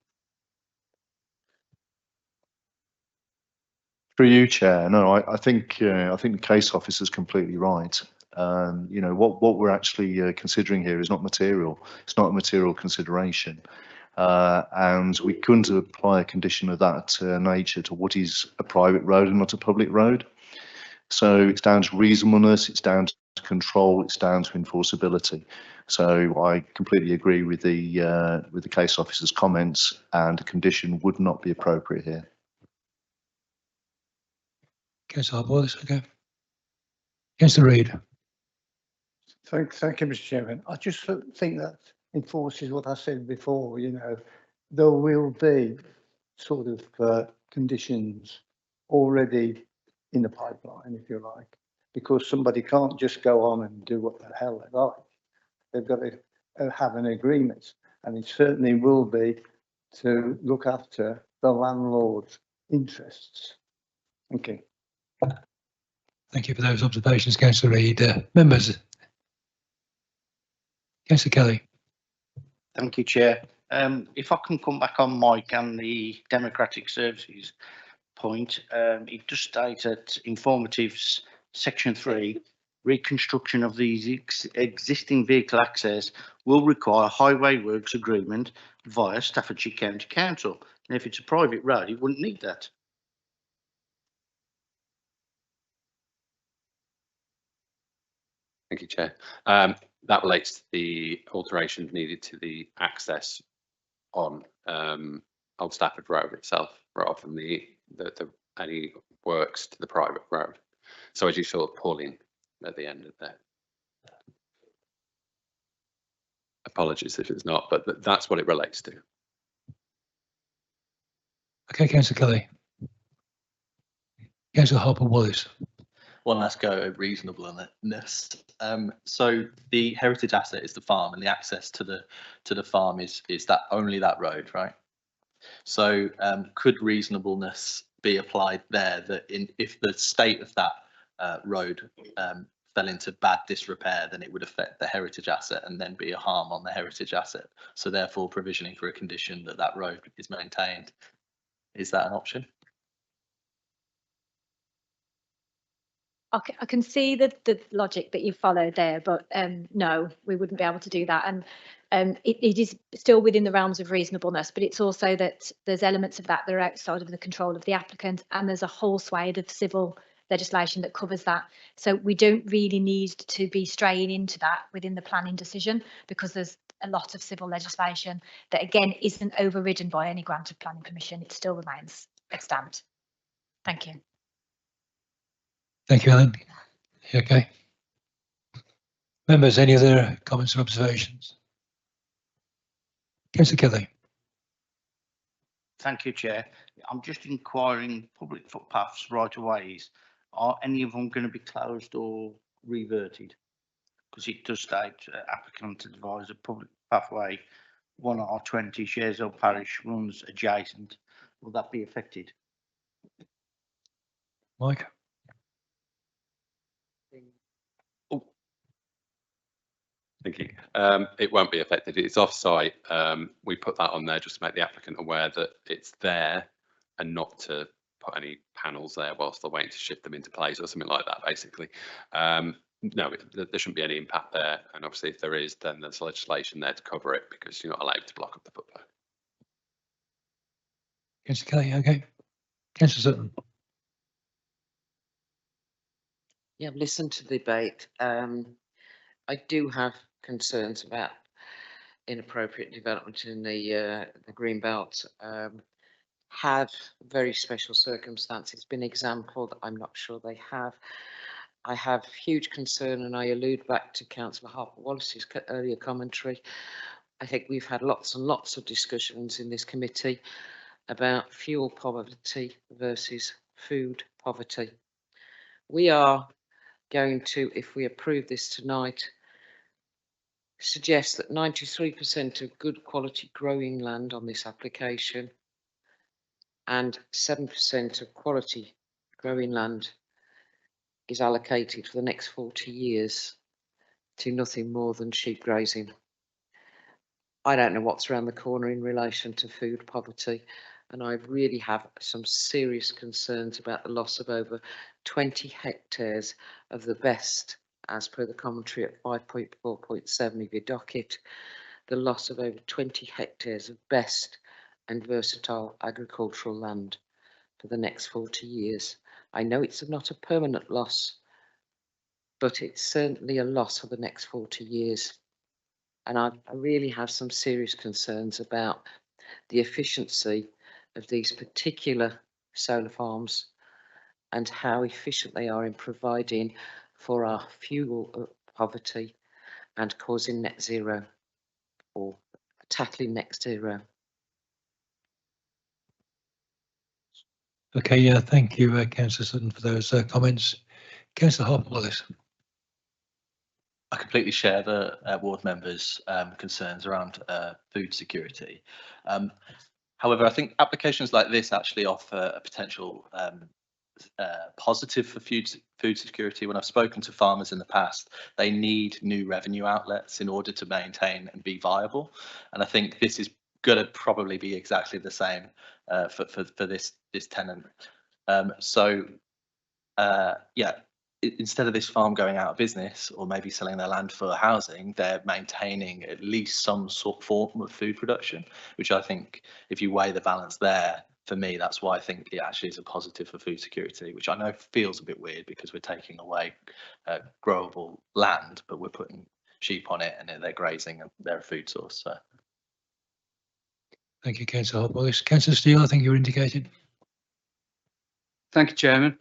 Through you, Chair. No, I think the case officer is completely right. You know, what we're actually considering here is not material. It's not a material consideration, and we couldn't apply a condition of that nature to what is a private road and not a public road. So it's down to reasonableness, it's down to control, it's down to enforceability. So I completely agree with the case officer's comments, and a condition would not be appropriate here. Councillor Harper Wallace, okay. Councillor Reid. Thank you, Mr. Chairman. I just think that enforces what I said before. You know, there will be sort of conditions already in the pipeline, if you like, because somebody can't just go on and do what the hell they like. They've got to have an agreement, and it certainly will be to look after the landlord's interests. Okay. Thank you for those observations, Councillor Reid. Members? Councillor Kelly. Thank you, Chair. If I can come back on Mike and the Democratic Services point, it does state that informatives section 3, reconstruction of these existing vehicle access will require a highway works agreement via Staffordshire County Council. And if it's a private road, it wouldn't need that. Thank you, Chair. That relates to the alterations needed to the access on Old Stafford Road itself, rather than the any works to the private road. So as you saw pulling at the end of that. Apologies if it's not, but that's what it relates to. Okay, Councillor Kelly. Councillor Harper-Wallace. One last go at reasonableness. So the heritage asset is the farm, and the access to the farm is that only that road, right? So could reasonableness be applied there, that if the state of that road fell into bad disrepair, then it would affect the heritage asset and then be a harm on the heritage asset. So therefore provisioning for a condition that that road is maintained. Is that an option? I can see the logic that you followed there, but no, we wouldn't be able to do that. And it is still within the realms of reasonableness, but it's also that there's elements of that are outside of the control of the applicant, and there's a whole swathe of civil legislation that covers that. So we don't really need to be straying into that within the planning decision, because there's a lot of civil legislation that again isn't overridden by any grant of planning permission. It still remains extant. Thank you. Thank you, Ellen. You okay? Members, any other comments or observations? Councillor Kelly. Thank you, Chair. I'm just inquiring, public footpaths right of ways, are any of them going to be closed or reverted? Because it does state applicant advise a public pathway 1R20 Shareshill Parish runs adjacent. Will that be affected? Mike? Thank you. It won't be affected. It's off-site. We put that on there just to make the applicant aware that it's there and not to put any panels there whilst they're waiting to shift them into place or something like that, basically. No, there shouldn't be any impact there. And obviously, if there is, then there's legislation there to cover it, because you're not allowed to block up the footpath. Councillor Kelly, okay. Councillor Sutton. Yeah, I've listened to the debate. I do have concerns about inappropriate development in the green belt. Have very special circumstances been exampled? I'm not sure they have. I have huge concern, and I allude back to Councillor Harper-Wallace's earlier commentary. I think we've had lots and lots of discussions in this committee about fuel poverty versus food poverty. We are going to, if we approve this tonight, suggest that 93% of good quality growing land on this application and 7% of quality growing land is allocated for the next 40 years to nothing more than sheep grazing. I don't know what's around the corner in relation to food poverty, and I really have some serious concerns about the loss of over 20 hectares of the best, as per the commentary at 5.4.7 of your docket, the loss of over 20 hectares of best and versatile agricultural land for the next 40 years. I know it's not a permanent loss, but it's certainly a loss for the next 40 years. And I really have some serious concerns about the efficiency of these particular solar farms and how efficient they are in providing for our fuel poverty and causing net zero or tackling net zero. Okay, yeah, thank you, Councillor Sutton, for those comments. Councillor Harper-Willis. I completely share the ward members' concerns around food security. However, I think applications like this actually offer a potential positive for food security. When I've spoken to farmers in the past, they need new revenue outlets in order to maintain and be viable. And I think this is going to probably be exactly the same for this tenant. Yeah, instead of this farm going out of business or maybe selling their land for housing, they're maintaining at least some sort of form of food production, which I think if you weigh the balance there, for me, that's why I think it actually is a positive for food security, which I know feels a bit weird because we're taking away growable land, but we're putting sheep on it and they're grazing and they're a food source. So. Thank you, Councillor Harper-Willis. Councillor Steele, I think you were indicated. Thank you, Chairman.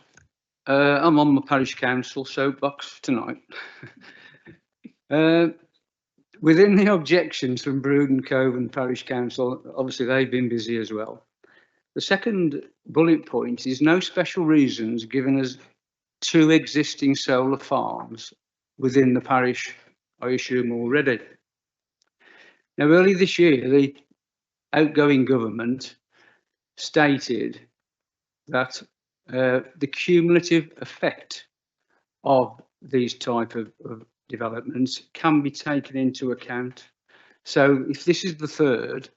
I'm on my parish council soapbox tonight. Within the objections from Brewden Cove and Parish Council, obviously they've been busy as well. The second bullet point is no special reasons given as 2 existing solar farms within the parish, I assume already. Now, early this year, the outgoing government stated that the cumulative effect of these type of developments can be taken into account. So if this is the third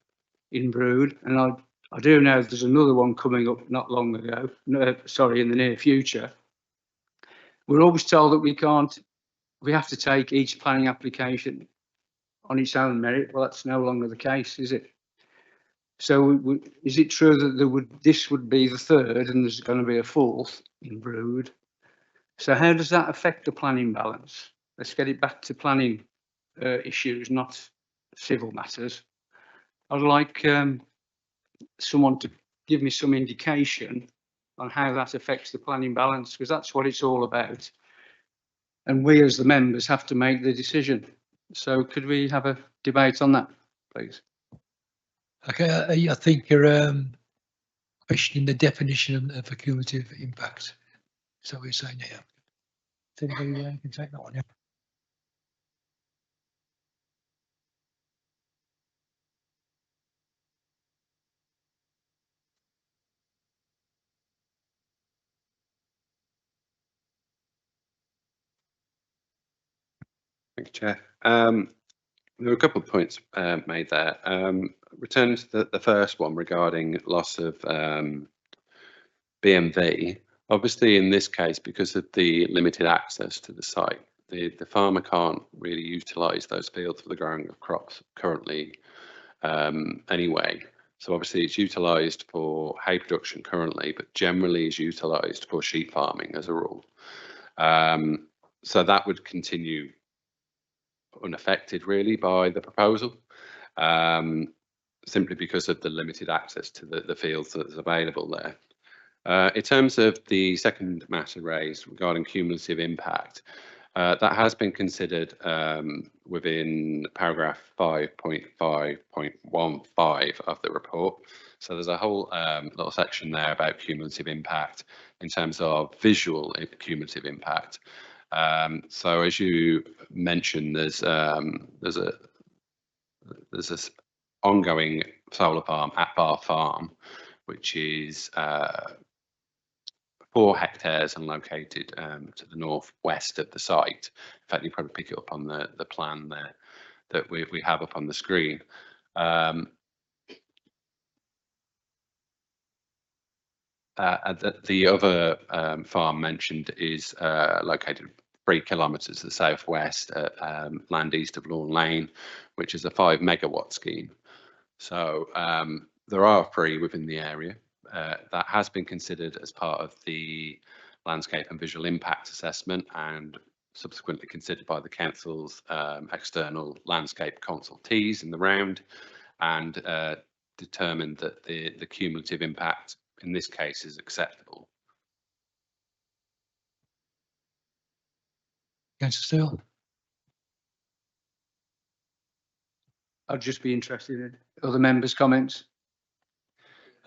in Brood, and I do know there's another one coming up not long ago, in the near future, we're always told that we have to take each planning application on its own merit. Well, that's no longer the case, is it? So is it true that this would be the third and there's going to be a fourth in Brood? So how does that affect the planning balance? Let's get it back to planning issues, not civil matters. I'd like someone to give me some indication on how that affects the planning balance, because that's what it's all about. And we as the members have to make the decision. So could we have a debate on that, please? Okay, I think you're questioning the definition of a cumulative impact. So we're saying here. Does anybody can take that one? Yeah. Thank you, Chair. There were a couple of points made there. Returning to the first one regarding loss of BMV, obviously in this case, because of the limited access to the site, the farmer can't really utilise those fields for the growing of crops currently anyway. So obviously it's utilised for hay production currently, but generally is utilised for sheep farming as a rule. So that would continue unaffected really by the proposal, simply because of the limited access to the fields that's available there. In terms of the second matter raised regarding cumulative impact, that has been considered within paragraph 5.5.15 of the report. So there's a whole little section there about cumulative impact in terms of visual cumulative impact. So as you mentioned, there's this ongoing solar farm at Bar Farm, which is 4 hectares and located to the northwest of the site. In fact, you probably pick it up on the plan there that we have up on the screen. The other farm mentioned is located 3 kilometres to the southwest at land east of Lawn Lane, which is a 5 megawatt scheme. So there are 3 within the area. That has been considered as part of the landscape and visual impact assessment and subsequently considered by the council's external landscape consultees in the round, and determined that the cumulative impact in this case is acceptable. Councillor Steele. I'd just be interested in other members' comments.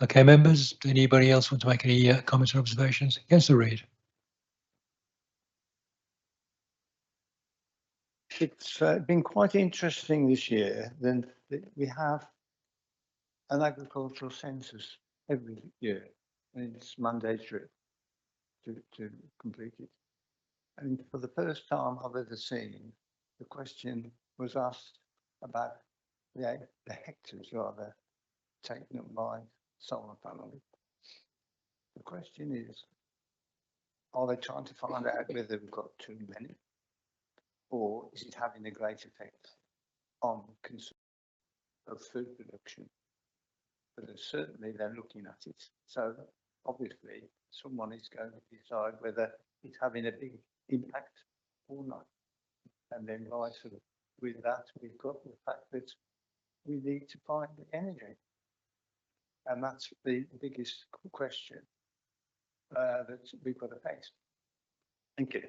Okay, members, do anybody else want to make any comments or observations? Councillor Reid. It's been quite interesting this year. Then we have an agricultural census every year, and it's mandatory to complete it. And for the first time I've ever seen, the question was asked about the hectares rather taken up by solar panels. The question is, are they trying to find out whether we've got too many, or is it having a great effect on consumption of food production? But certainly they're looking at it. So obviously someone is going to decide whether it's having a big impact or not. And then with that, we've got the fact that we need to find the energy. And that's the biggest question that we've got to face. Thank you.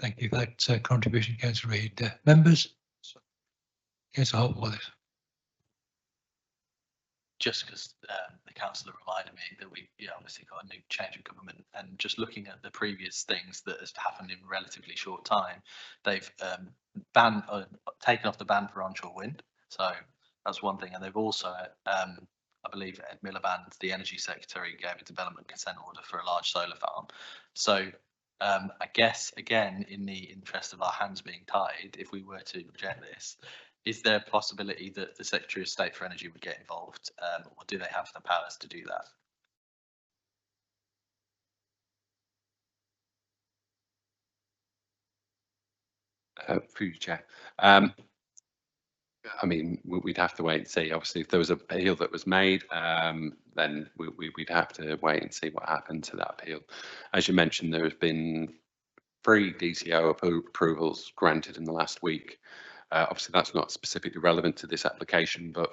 Thank you for that contribution, Councillor Reid. Members? Councillor Holt-Wallace. Just because the councillor reminded me that we obviously got a new change of government, and just looking at the previous things that has happened in relatively short time, they've taken off the ban for onshore wind. So that's one thing, and they've also, I believe, Ed Miliband, the Energy Secretary, gave a development consent order for a large solar farm. So I guess again, in the interest of our hands being tied, if we were to reject this, is there a possibility that the Secretary of State for Energy would get involved, or do they have the powers to do that? Through you, Chair. I mean, we'd have to wait and see. Obviously, if there was an appeal that was made, then we'd have to wait and see what happened to that appeal. As you mentioned, there has been 3 DCO approvals granted in the last week. Obviously, that's not specifically relevant to this application, but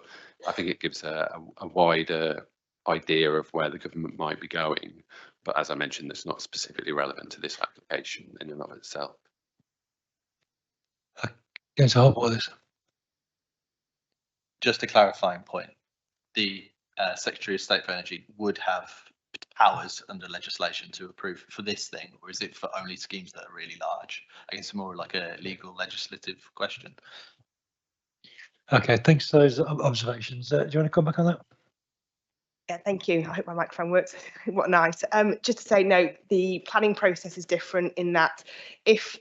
I think it gives a wider idea of where the government might be going. But as I mentioned, it's not specifically relevant to this application in and of itself. Councillor Holt-Wallace. Just a clarifying point, the Secretary of State for Energy would have powers under legislation to approve for this thing, or is it for only schemes that are really large? I guess it's more like a legal legislative question. Okay, thanks for those observations. Do you want to come back on that? Yeah, thank you. I hope my microphone works. What nice. Just to say, no, the planning process is different in that if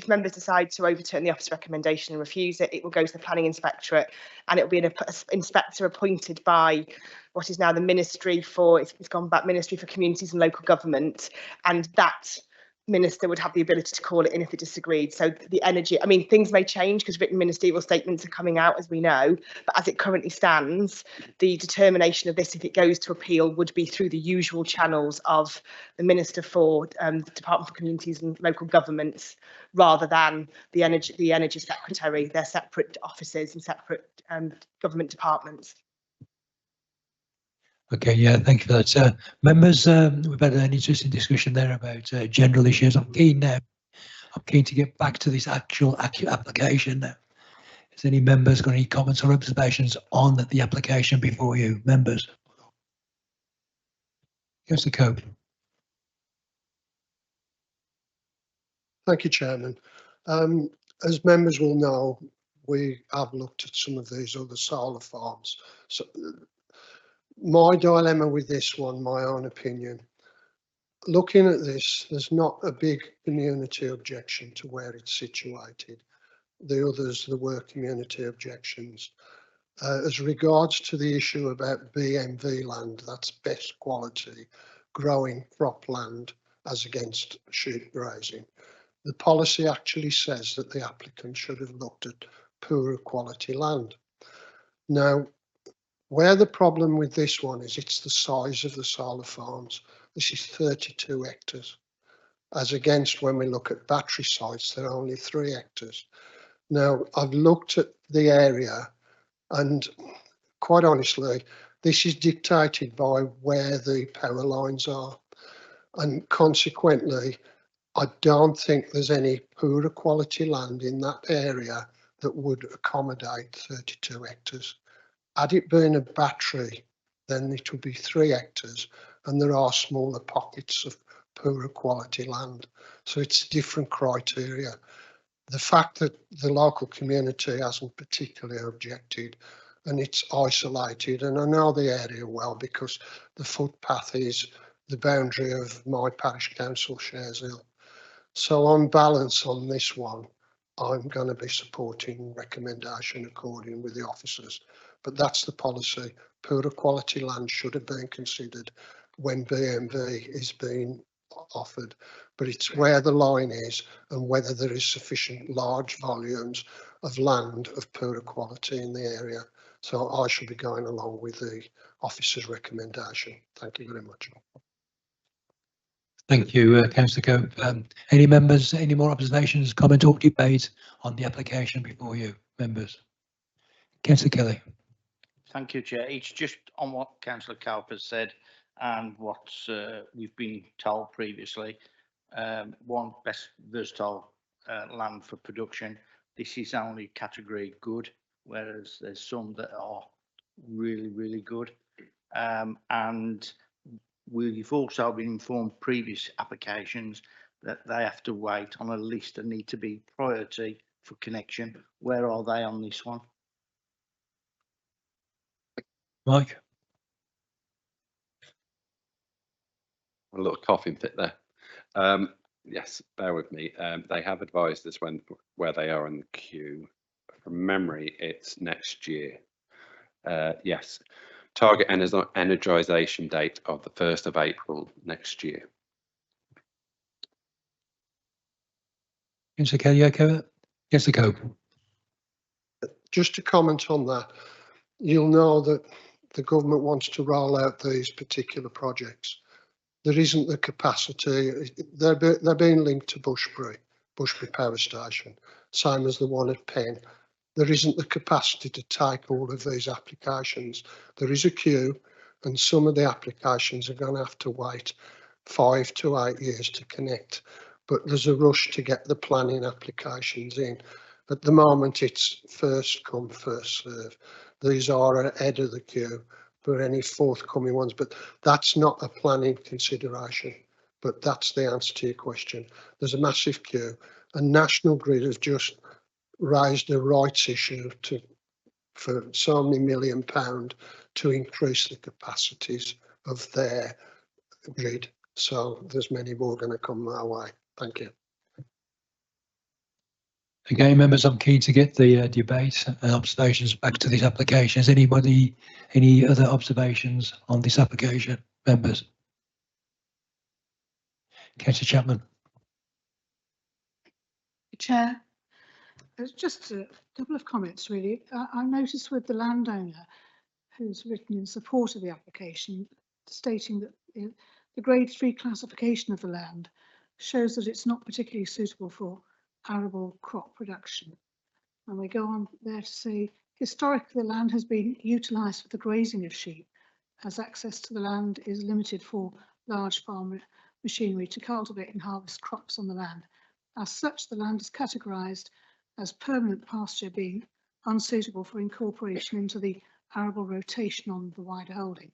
members decide to overturn the office recommendation and refuse it, it will go to the planning inspectorate, and it will be an inspector appointed by what is now the Ministry for, it's gone back, Ministry for Communities and Local Government, and that minister would have the ability to call it in if it disagreed. So the energy, I mean, things may change because written ministerial statements are coming out, as we know, but as it currently stands, the determination of this, if it goes to appeal, would be through the usual channels of the Minister for the Department for Communities and Local Governments, rather than the Energy Secretary. They're separate offices and separate government departments. Okay, yeah, thank you for that. Members, we've had an interesting discussion there about general issues. I'm keen to get back to this actual application now. Has any members got any comments or observations on the application before you? Members? Councillor Cope. Thank you, Chairman. As members will know, we have looked at some of these other solar farms. So, my dilemma with this one, my own opinion, looking at this, there's not a big community objection to where it's situated. The others, there were community objections. As regards to the issue about BMV land, that's best quality growing cropland as against sheep grazing. The policy actually says that the applicant should have looked at poorer quality land. Now, where the problem with this one is, it's the size of the solar farms. This is 32 hectares, as against when we look at battery sites, they're only 3 hectares. Now, I've looked at the area, and quite honestly, this is dictated by where the power lines are. And consequently, I don't think there's any poorer quality land in that area that would accommodate 32 hectares. Had it been a battery, then it would be 3 hectares, and there are smaller pockets of poorer quality land. So it's different criteria. The fact that the local community hasn't particularly objected, and it's isolated, and I know the area well because the footpath is the boundary of my parish council, Shares Hill. So on balance on this one, I'm going to be supporting recommendation according with the officers, but that's the policy. Poorer quality land should have been considered when BMV is being offered, but it's where the line is and whether there is sufficient large volumes of land of poorer quality in the area. So I should be going along with the officer's recommendation. Thank you very much. Thank you, Councillor Cope. Any members, any more observations, comment or debate on the application before you, members? Councillor Kelly. Thank you, Chair. It's just on what Councillor Cope has said and what we've been told previously. One, best versatile land for production. This is only category good, whereas there's some that are really, really good. And we've also been informed previous applications that they have to wait on a list and need to be priority for connection. Where are they on this one? Mike? A little coughing fit there. Yes, bear with me. They have advised us where they are in the queue. From memory, it's next year. Yes, target energisation date of the 1st of April next year. Councillor Kelly, okay with that? Councillor Cope. Just to comment on that, you'll know that the government wants to roll out these particular projects. There isn't the capacity. They're being linked to Bushbury Power Station, same as the one at Penn. There isn't the capacity to take all of these applications. There is a queue, and some of the applications are going to have to wait 5 to 8 years to connect. But there's a rush to get the planning applications in. At the moment, it's first come, first serve. These are ahead of the queue for any forthcoming ones, but that's not a planning consideration. But that's the answer to your question. There's a massive queue, and National Grid has just raised a rights issue for so many £1 million to increase the capacities of their grid. So there's many more going to come our way. Thank you. Again, members, I'm keen to get the debate and observations back to these applications. Anybody, any other observations on this application, members? Councillor Chapman. Chair, just a couple of comments really. I noticed with the landowner who's written in support of the application, stating that the grade 3 classification of the land shows that it's not particularly suitable for arable crop production. And we go on there to say, historically the land has been utilised for the grazing of sheep, as access to the land is limited for large farm machinery to cultivate and harvest crops on the land. As such, the land is categorised as permanent pasture, being unsuitable for incorporation into the arable rotation on the wider holding.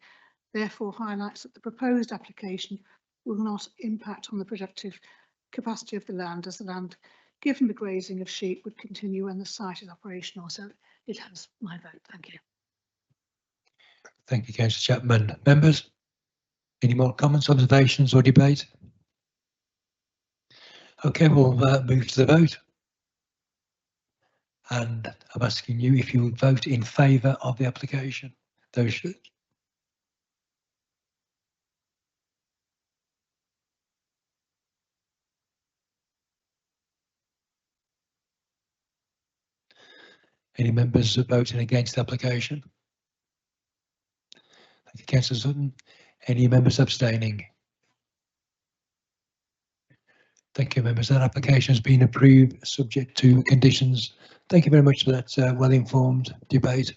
Therefore highlights that the proposed application will not impact on the productive capacity of the land, as the land given the grazing of sheep would continue when the site is operational. So it has my vote. Thank you. Thank you, Councillor Chapman. Members, any more comments, observations or debate? Okay, we'll move to the vote. And I'm asking you if you would vote in favour of the application. Those should. Any members voting against the application? Thank you, Councillor Sutton. Any members abstaining? Thank you, members. That application has been approved subject to conditions. Thank you very much for that well-informed debate.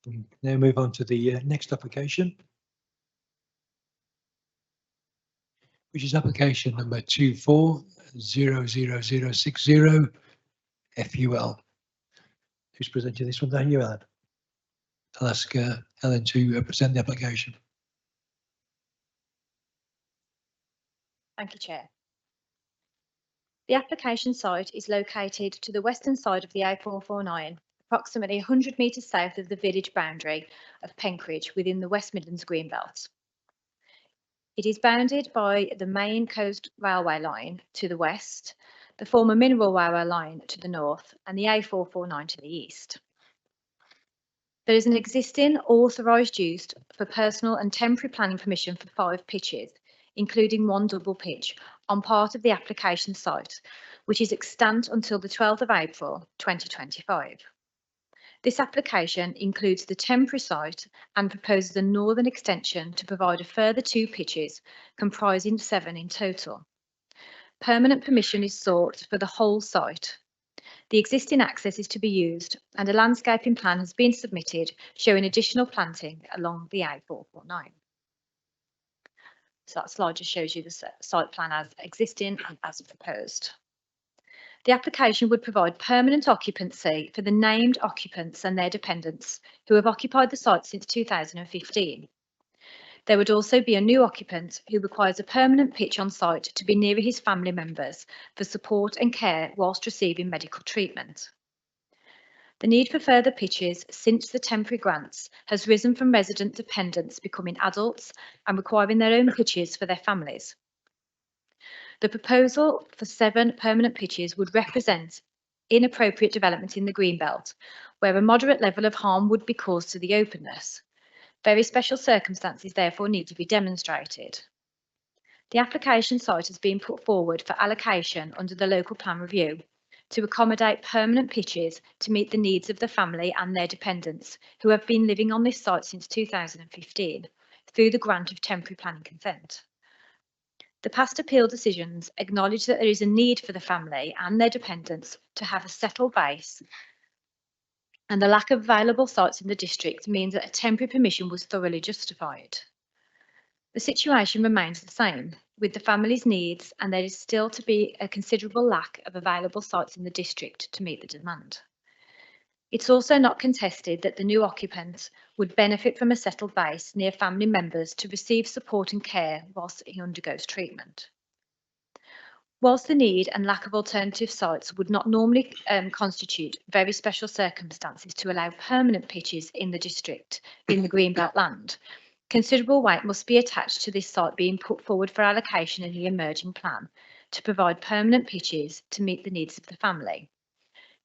We now move on to the next application, which is application number 2400060 FUL. Who's presenting this one? Daniel. I'll ask Helen to present the application. Thank you, Chair. The application site is located to the western side of the A449, approximately 100 metres south of the village boundary of Penkridge within the West Midlands Greenbelt. It is bounded by the main coast railway line to the west, the former mineral railway line to the north, and the A449 to the east. There is an existing authorised use for personal and temporary planning permission for 5 pitches, including 1 double pitch, on part of the application site, which is extant until the 12th of April 2025. This application includes the temporary site and proposes a northern extension to provide a further 2 pitches, comprising 7 in total. Permanent permission is sought for the whole site. The existing access is to be used, and a landscaping plan has been submitted showing additional planting along the A449. So that slide just shows you the site plan as existing and as proposed. The application would provide permanent occupancy for the named occupants and their dependents who have occupied the site since 2015. There would also be a new occupant who requires a permanent pitch on site to be near his family members for support and care whilst receiving medical treatment. The need for further pitches since the temporary grants has risen from resident dependents becoming adults and requiring their own pitches for their families. The proposal for 7 permanent pitches would represent inappropriate development in the Greenbelt, where a moderate level of harm would be caused to the openness. Very special circumstances therefore need to be demonstrated. The application site has been put forward for allocation under the local plan review to accommodate permanent pitches to meet the needs of the family and their dependents who have been living on this site since 2015 through the grant of temporary planning consent. The past appeal decisions acknowledge that there is a need for the family and their dependents to have a settled base, and the lack of available sites in the district means that a temporary permission was thoroughly justified. The situation remains the same with the family's needs, and there is still to be a considerable lack of available sites in the district to meet the demand. It's also not contested that the new occupant would benefit from a settled base near family members to receive support and care whilst he undergoes treatment. Whilst the need and lack of alternative sites would not normally constitute very special circumstances to allow permanent pitches in the district in the Greenbelt land, considerable weight must be attached to this site being put forward for allocation in the emerging plan to provide permanent pitches to meet the needs of the family.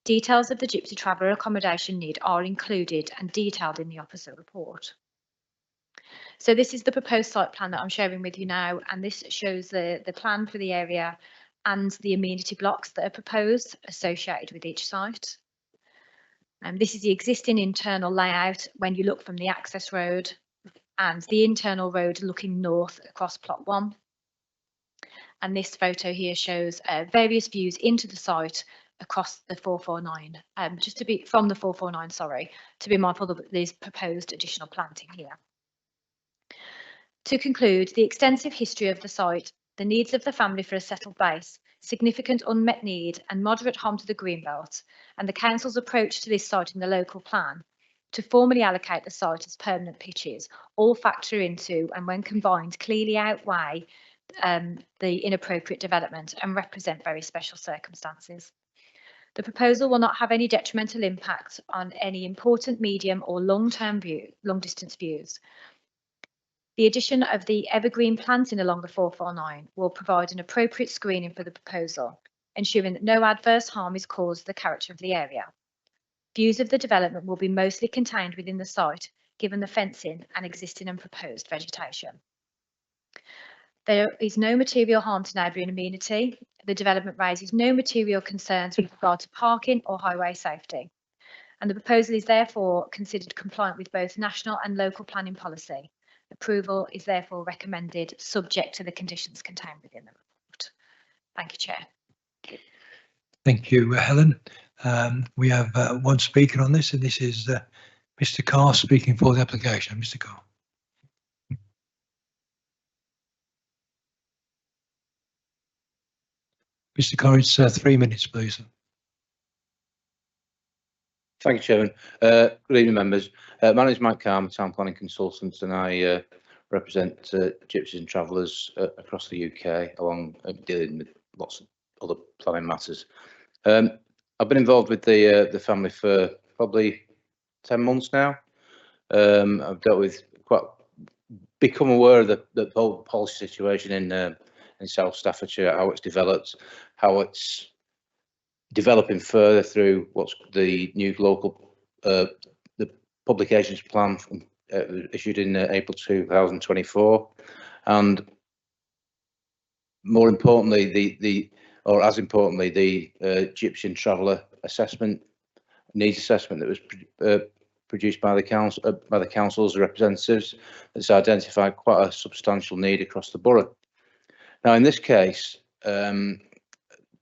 Details of the Gypsy Traveller accommodation need are included and detailed in the officer report. So this is the proposed site plan that I'm sharing with you now, and this shows the plan for the area and the amenity blocks that are proposed associated with each site. This is the existing internal layout when you look from the access road and the internal road looking north across plot 1. And this photo here shows various views into the site across the 449, just to be from the 449, sorry, to be mindful that there's proposed additional planting here. To conclude, the extensive history of the site, the needs of the family for a settled base, significant unmet need and moderate harm to the Greenbelt, and the council's approach to this site in the local plan to formally allocate the site as permanent pitches all factor into, and when combined clearly outweigh the inappropriate development and represent very special circumstances. The proposal will not have any detrimental impact on any important medium or long distance views. The addition of the evergreen planting along the 449 will provide an appropriate screening for the proposal, ensuring that no adverse harm is caused to the character of the area. Views of the development will be mostly contained within the site, given the fencing and existing and proposed vegetation. There is no material harm to neighbouring amenity. The development raises no material concerns with regard to parking or highway safety, and the proposal is therefore considered compliant with both national and local planning policy. Approval is therefore recommended, subject to the conditions contained within the report. Thank you, Chair. Thank you, Helen. We have one speaker on this, and this is Mr. Carr speaking for the application. Mr. Carr. Mr. Carr, it's 3 minutes, please. Thank you, Chairman. Good evening, members. My name is Mike Carr, Town Planning Consultant, and I represent gypsies and travellers across the UK, along dealing with lots of other planning matters. I've been involved with the family for probably 10 months now. I've dealt with become aware of the whole policy situation in South Staffordshire, how it's developed, how it's developing further through what's the new local the publications plan from, issued in April 2024, and more importantly, as importantly, the Gypsy Traveller Assessment Needs Assessment that was produced by the council's representatives. That's identified quite a substantial need across the borough. Now, in this case,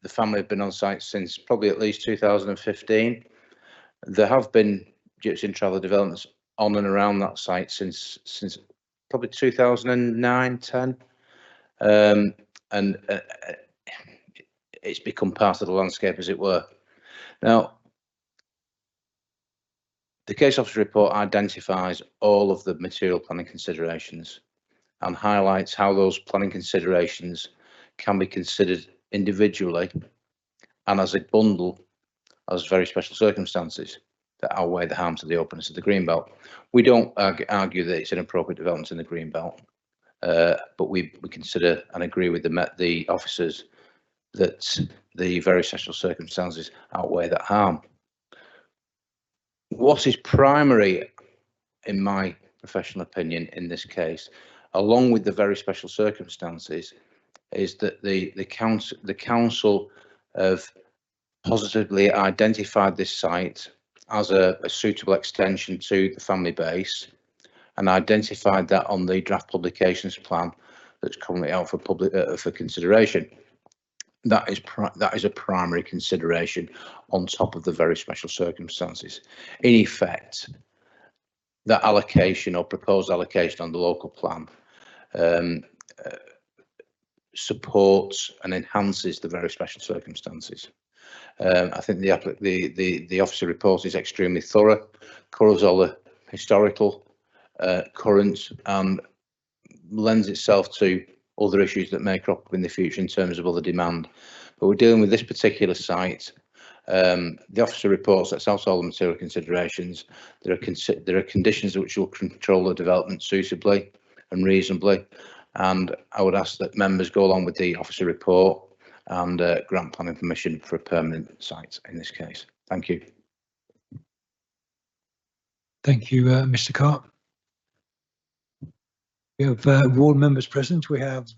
the family have been on site since probably at least 2015. There have been Gypsy and Traveller developments on and around that site since probably 2009-10, and it's become part of the landscape, as it were. Now, the case officer report identifies all of the material planning considerations and highlights how those planning considerations can be considered individually and as a bundle as very special circumstances that outweigh the harm to the openness of the Greenbelt. We don't argue that it's inappropriate development in the Greenbelt, but we consider and agree with the officers that the very special circumstances outweigh that harm. What is primary, in my professional opinion, in this case, along with the very special circumstances, is that the council have positively identified this site as a suitable extension to the family base, and identified that on the draft publications plan that's currently out for consideration. That is a primary consideration on top of the very special circumstances. In effect, that allocation or proposed allocation on the local plan supports and enhances the very special circumstances. I think the officer report is extremely thorough, covers all the historical, current, and lends itself to other issues that may crop up in the future in terms of other demand. But we're dealing with this particular site. The officer report sets out all the material considerations. There are conditions which will control the development suitably and reasonably, and I would ask that members go along with the officer report and grant planning permission for a permanent site in this case. Thank you. Thank you, Mr. Carr. We have ward members present. We have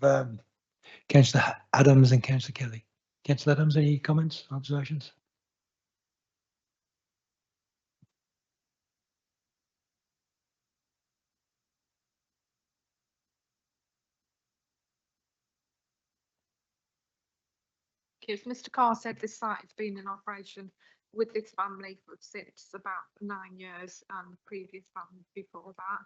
Councillor Adams and Councillor Kelly. Councillor Adams, any comments, observations? As Mr. Carr said, this site has been in operation with this family since about 9 years, and the previous family before that.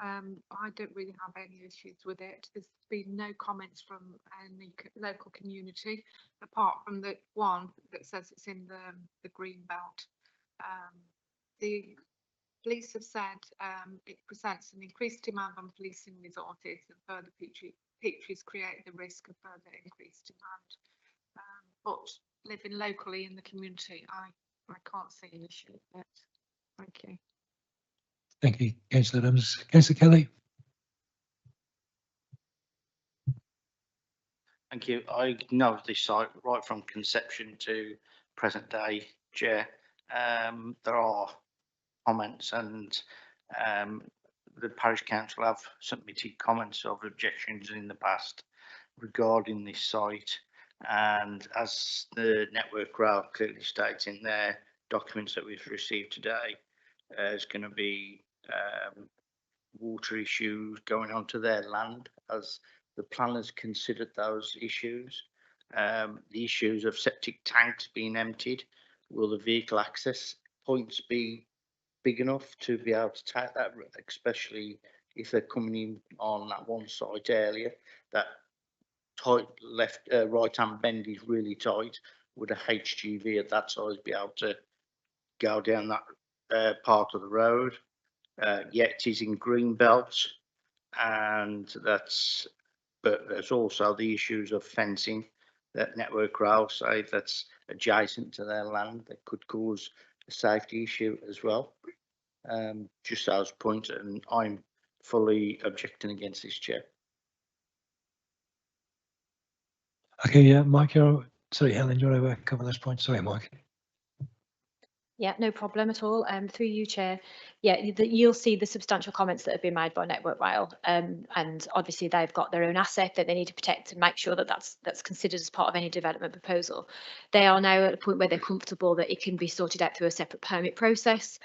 I don't really have any issues with it. There's been no comments from any local community, apart from the one that says it's in the green belt. The police have said it presents an increased demand on policing resources, and further features create the risk of further increased demand. But living locally in the community, I can't see an issue with it. Thank you. Thank you, Councillor Adams. Councillor Kelly. Thank you. I know this site right from conception to present day, Chair. There are comments, and the parish council have submitted comments of objections in the past regarding this site. And as the Network Rail clearly states in their documents that we've received today, there's going to be water issues going onto their land, as the planners considered those issues. The issues of septic tanks being emptied. Will the vehicle access points be big enough to be able to take that, especially if they're coming in on that one site area? That tight right hand bend is really tight. Would a HGV at that size be able to go down that part of the road. Yet it is in green belt, and but there's also the issues of fencing that Network Rail say that's adjacent to their land that could cause a safety issue as well. Just those points, and I'm fully objecting against this, Chair. Okay, yeah, Mike, sorry, Helen, you want to cover those points? Sorry, Mike. Yeah, no problem at all. Through you, Chair. Yeah, you'll see the substantial comments that have been made by Network Rail, and obviously they've got their own asset that they need to protect and make sure that that's considered as part of any development proposal. They are now at a point where they're comfortable that it can be sorted out through a separate permit process.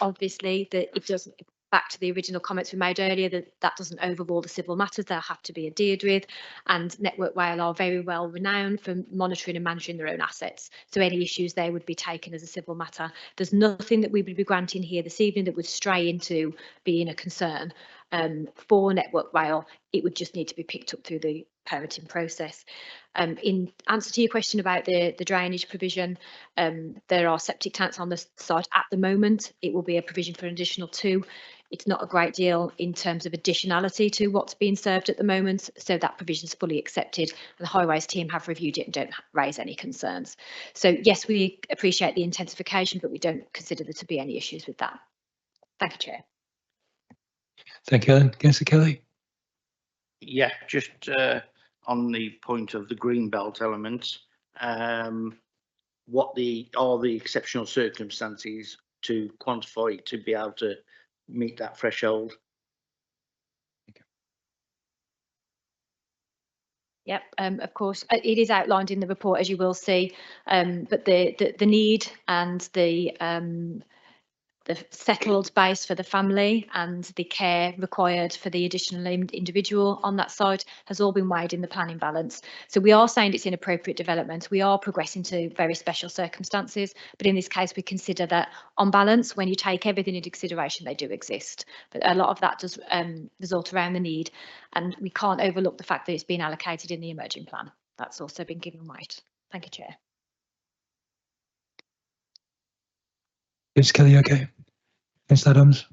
Obviously, it doesn't. Back to the original comments we made earlier, that doesn't overrule the civil matters. They'll have to be adhered with, and Network Rail are very well renowned for monitoring and managing their own assets. So any issues there would be taken as a civil matter. There's nothing that we would be granting here this evening that would stray into being a concern for Network Rail. It would just need to be picked up through the permitting process. In answer to your question about the drainage provision, there are septic tanks on the site at the moment. It will be a provision for an additional 2. It's not a great deal in terms of additionality to what's being served at the moment, so that provision is fully accepted, and the Highways team have reviewed it and don't raise any concerns. So yes, we appreciate the intensification, but we don't consider there to be any issues with that. Thank you, Chair. Thank you, Helen. Councillor Kelly. Yeah, just on the point of the green belt element, what are the exceptional circumstances to quantify to be able to meet that threshold? Yep, of course, it is outlined in the report, as you will see, but the need and the settled base for the family and the care required for the additional individual on that site has all been weighed in the planning balance. So we are saying it's inappropriate development. We are progressing to very special circumstances, but in this case we consider that on balance, when you take everything into consideration, they do exist. But a lot of that does result around the need, and we can't overlook the fact that it's been allocated in the emerging plan. That's also been given weight. Thank you, Chair. Councillor Kelly, okay. Councillor Adams.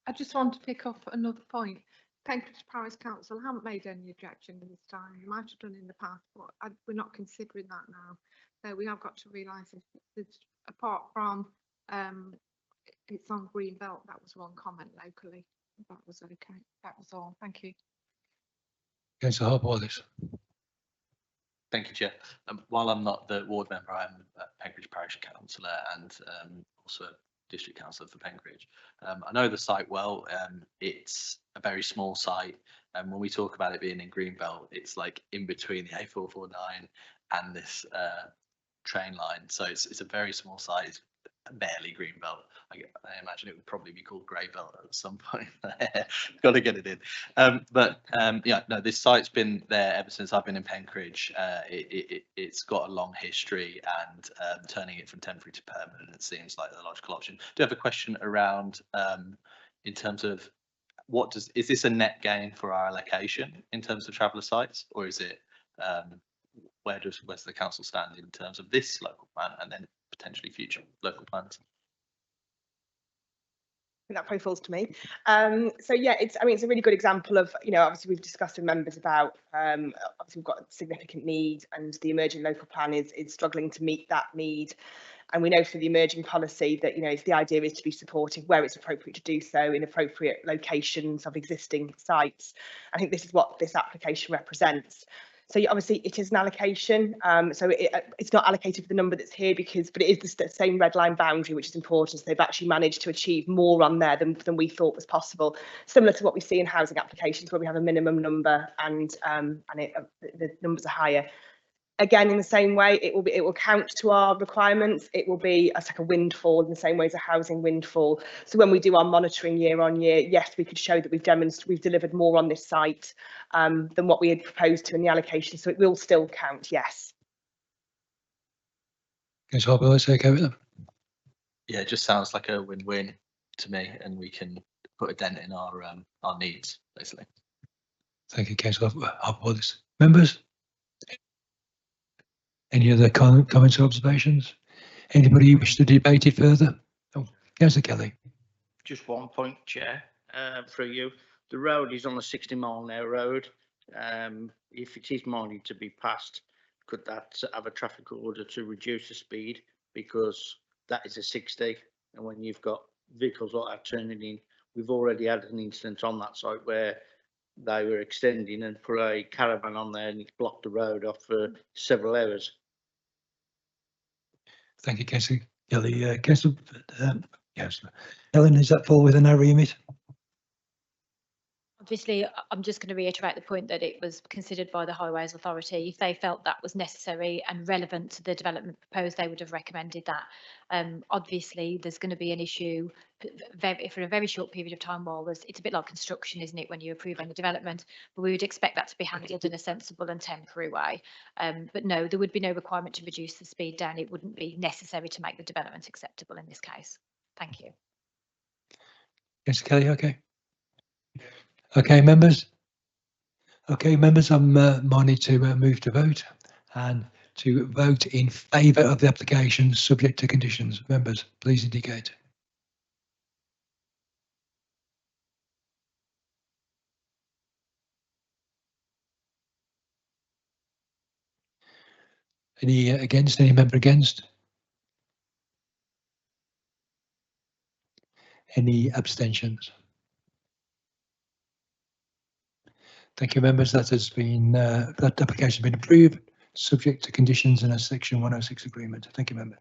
I just want to pick up another point. Penkridge Parish Council haven't made any objection this time. You might have done in the past, but we're not considering that now. So we have got to realise that apart from it's on green belt, that was one comment locally. That was okay. That was all. Thank you. Councillor Harp-Wallis. Thank you, Chair. While I'm not the ward member, I'm a Penkridge Parish Councillor and also District Councillor for Penkridge. I know the site well. It's a very small site, and when we talk about it being in Greenbelt, it's like in between the A449 and this train line. So it's a very small site. It's barely Greenbelt. I imagine it would probably be called Greybelt at some point. Got to get it in. Yeah, no, this site's been there ever since I've been in Penkridge. It's got a long history, and turning it from temporary to permanent, it seems like the logical option. Do you have a question around in terms of is this a net gain for our allocation in terms of traveller sites, or is it where's the council stand in terms of this local plan and then potentially future local plans? That probably falls to me. So yeah, it's a really good example of, obviously we've discussed with members about obviously we've got a significant need, and the emerging local plan is struggling to meet that need. And we know through the emerging policy that the idea is to be supportive where it's appropriate to do so in appropriate locations of existing sites. I think this is what this application represents. So obviously it is an allocation, so it's not allocated for the number that's here but it is the same red line boundary, which is important. So they've actually managed to achieve more on there than we thought was possible, similar to what we see in housing applications where we have a minimum number and the numbers are higher. Again, in the same way, it will count to our requirements. It will be like a windfall in the same way as a housing windfall. So when we do our monitoring year on year, yes, we could show that we've delivered more on this site than what we had proposed to in the allocation. So it will still count, yes. Councillor Harp-Wallis, okay with them? Yeah, it just sounds like a win-win to me, and we can put a dent in our needs, basically. Thank you, Councillor Harp-Wallis. Members? Any other comments or observations? Anybody wish to debate it further? Oh, Councillor Kelly. Just one point, Chair, through you. The road is on a 60-mile-an-hour road. If it is minded to be passed, could that have a traffic order to reduce the speed? Because that is a 60, and when you've got vehicles like that turning in, we've already had an incident on that site where they were extending and put a caravan on there and it blocked the road off for several hours. Thank you, Councillor Kelly. Councillor Helen, is that fall within our remit? Obviously, I'm just going to reiterate the point that it was considered by the Highways Authority. If they felt that was necessary and relevant to the development proposed, they would have recommended that. Obviously, there's going to be an issue for a very short period of time while it's a bit like construction, isn't it, when you approve any development, but we would expect that to be handled in a sensible and temporary way. But no, there would be no requirement to reduce the speed down. It wouldn't be necessary to make the development acceptable in this case. Thank you. Councillor Kelly, okay. Okay, members. Okay, members, I'm minded to move to vote and to vote in favour of the application subject to conditions. Members, please indicate. Any against? Any member against? Any abstentions? Thank you, members. That has been that application has been approved, subject to conditions in a Section 106 agreement. Thank you, member.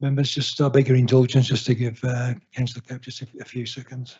Members, just I beg your indulgence just to give Councillor Cope just a few seconds.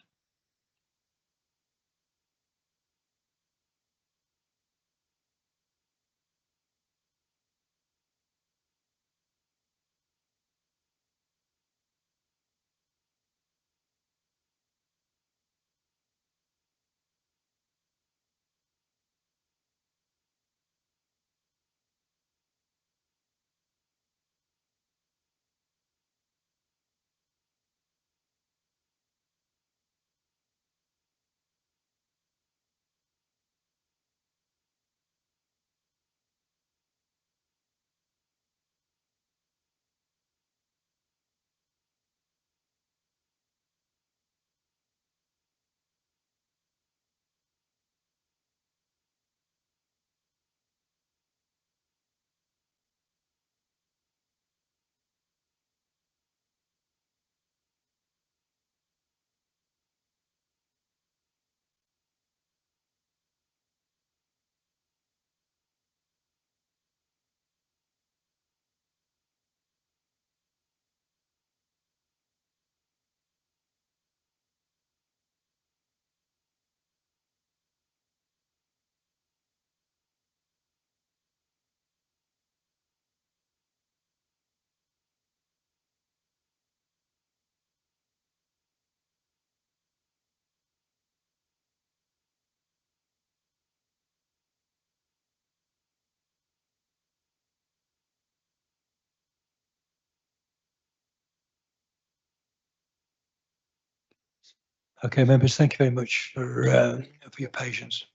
Okay, members, thank you very much for your patience.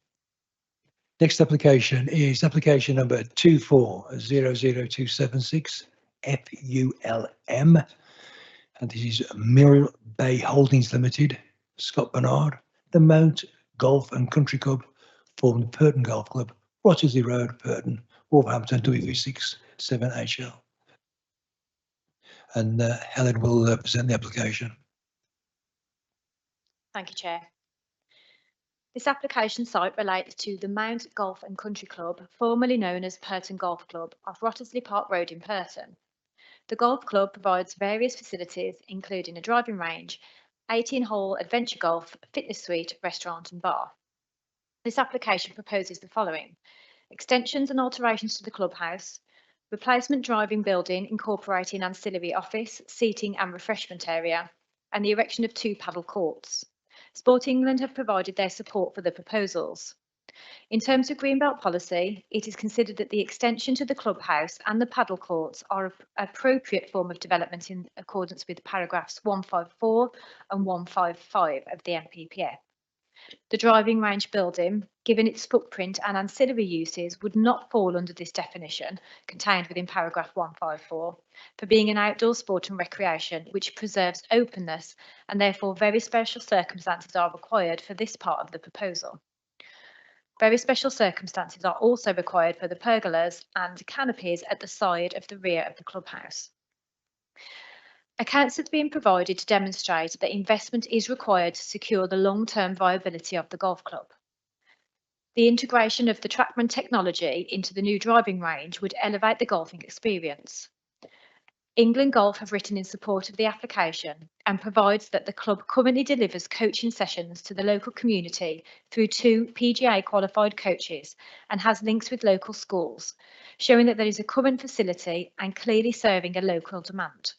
Next application is application number 2400276 FULM, and this is Mill Bay Holdings Limited, Scott Bernard, the Mount Golf and Country Club, formed Purton Golf Club, Rochesley Road, Purton, Wolverhampton, WV6 7HL. And Helen will present the application. Thank you, Chair. This application site relates to the Mount Golf and Country Club, formerly known as Purton Golf Club, off Wrottesley Park Road in Purton. The golf club provides various facilities, including a driving range, 18-hole adventure golf, fitness suite, restaurant and bar. This application proposes the following: extensions and alterations to the clubhouse, replacement driving building incorporating ancillary office, seating and refreshment area, and the erection of 2 paddle courts. Sport England have provided their support for the proposals. In terms of Greenbelt policy, it is considered that the extension to the clubhouse and the paddle courts are an appropriate form of development in accordance with paragraphs 154 and 155 of the NPPF. The driving range building, given its footprint and ancillary uses, would not fall under this definition contained within paragraph 154 for being an outdoor sport and recreation which preserves openness, and therefore very special circumstances are required for this part of the proposal. Very special circumstances are also required for the pergolas and canopies at the side of the rear of the clubhouse. Accounts have been provided to demonstrate that investment is required to secure the long-term viability of the golf club. The integration of the TrackMan technology into the new driving range would elevate the golfing experience. England Golf have written in support of the application and provides that the club currently delivers coaching sessions to the local community through 2 PGA qualified coaches and has links with local schools, showing that there is a current facility and clearly serving a local demand.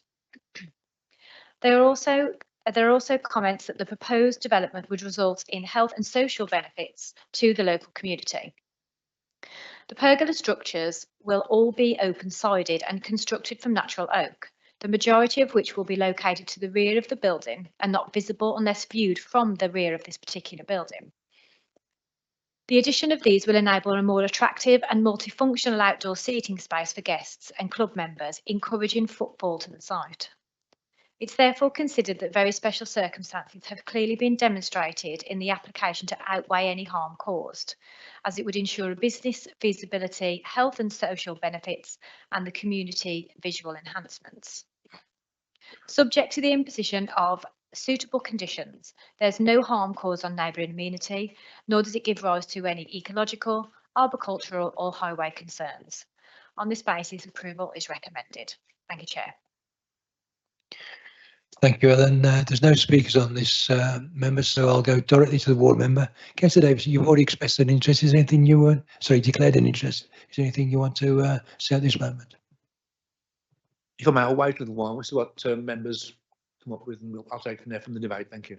There are also comments that the proposed development would result in health and social benefits to the local community. The pergola structures will all be open-sided and constructed from natural oak, the majority of which will be located to the rear of the building and not visible unless viewed from the rear of this particular building. The addition of these will enable a more attractive and multifunctional outdoor seating space for guests and club members, encouraging footfall to the site. It's therefore considered that very special circumstances have clearly been demonstrated in the application to outweigh any harm caused, as it would ensure business feasibility, health and social benefits, and the community visual enhancements. Subject to the imposition of suitable conditions, there's no harm caused on neighbouring amenity, nor does it give rise to any ecological, arboricultural or highway concerns. On this basis, approval is recommended. Thank you, Chair. Thank you, Ellen. There's no speakers on this, member, so I'll go directly to the ward member. Councillor Davis, you've already expressed an interest. Is there anything you declared an interest? Is there anything you want to say at this moment? If I may, I'll wait a little while. We'll see what members come up with, and I'll take from there from the debate. Thank you.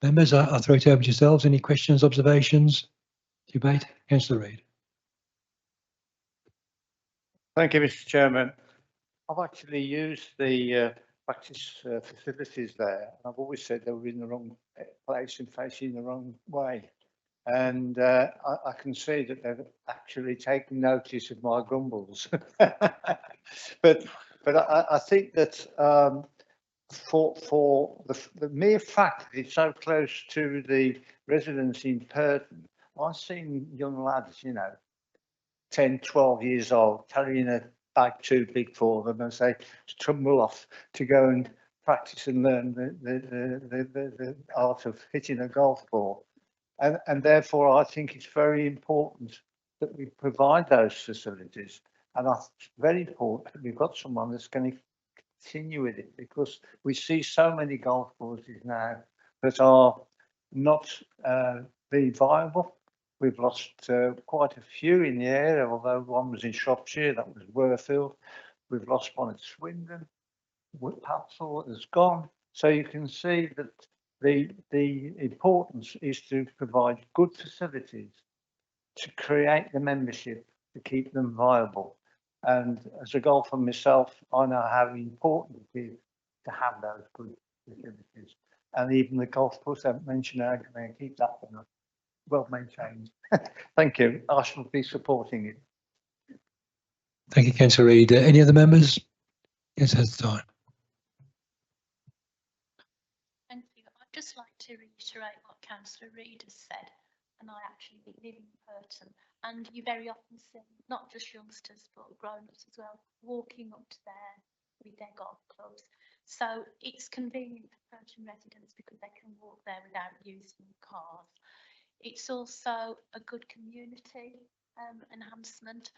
Members, I'll throw it over to yourselves. Any questions, observations, debate? Councillor Reid. Thank you, Mr. Chairman. I've actually used the practice facilities there, and I've always said they were in the wrong place and facing the wrong way. And I can see that they've actually taken notice of my grumbles. but I think that for the mere fact that it's so close to the residents in Purton, I've seen young lads, 10, 12 years old, carrying a bag too big for them as they tumble off to go and practice and learn the art of hitting a golf ball. And therefore, I think it's very important that we provide those facilities. And it's very important that we've got someone that's going to continue with it, because we see so many golf courses now that are not being viable. We've lost quite a few in the area, although one was in Shropshire, that was Worfield. We've lost one at Swindon. Papsall has gone. So you can see that the importance is to provide good facilities to create the membership, to keep them viable. And as a golfer myself, I know how important it is to have those good facilities. And even the golf course I've mentioned, I'm going to keep that one well maintained. Thank you. I shall be supporting it. Thank you, Councillor Reid. Any other members? Yes, that's the time. Thank you. I'd just like to reiterate what Councillor Reid has said, and I actually live in Purton, and you very often see not just youngsters but grown-ups as well walking up to there with their golf clubs. So it's convenient for Perthshire residents because they can walk there without using cars. It's also a good community enhancement,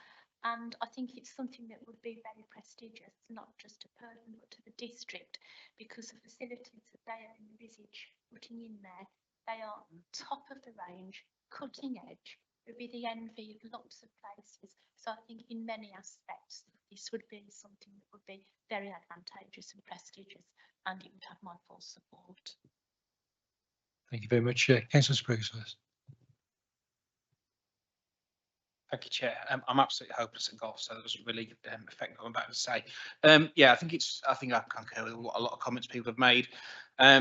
and I think it's something that would be very prestigious, not just to Perthshire but to the district, because the facilities that they envisage putting in there, they are top of the range, cutting edge. It would be the envy of lots of places. So I think in many aspects, this would be something that would be very advantageous and prestigious, and it would have my full support. Thank you very much. Councillor Spriggs first. Thank you, Chair. I'm absolutely hopeless at golf, so that doesn't really affect what I'm about to say. Yeah, I think I concur with a lot of comments people have made. I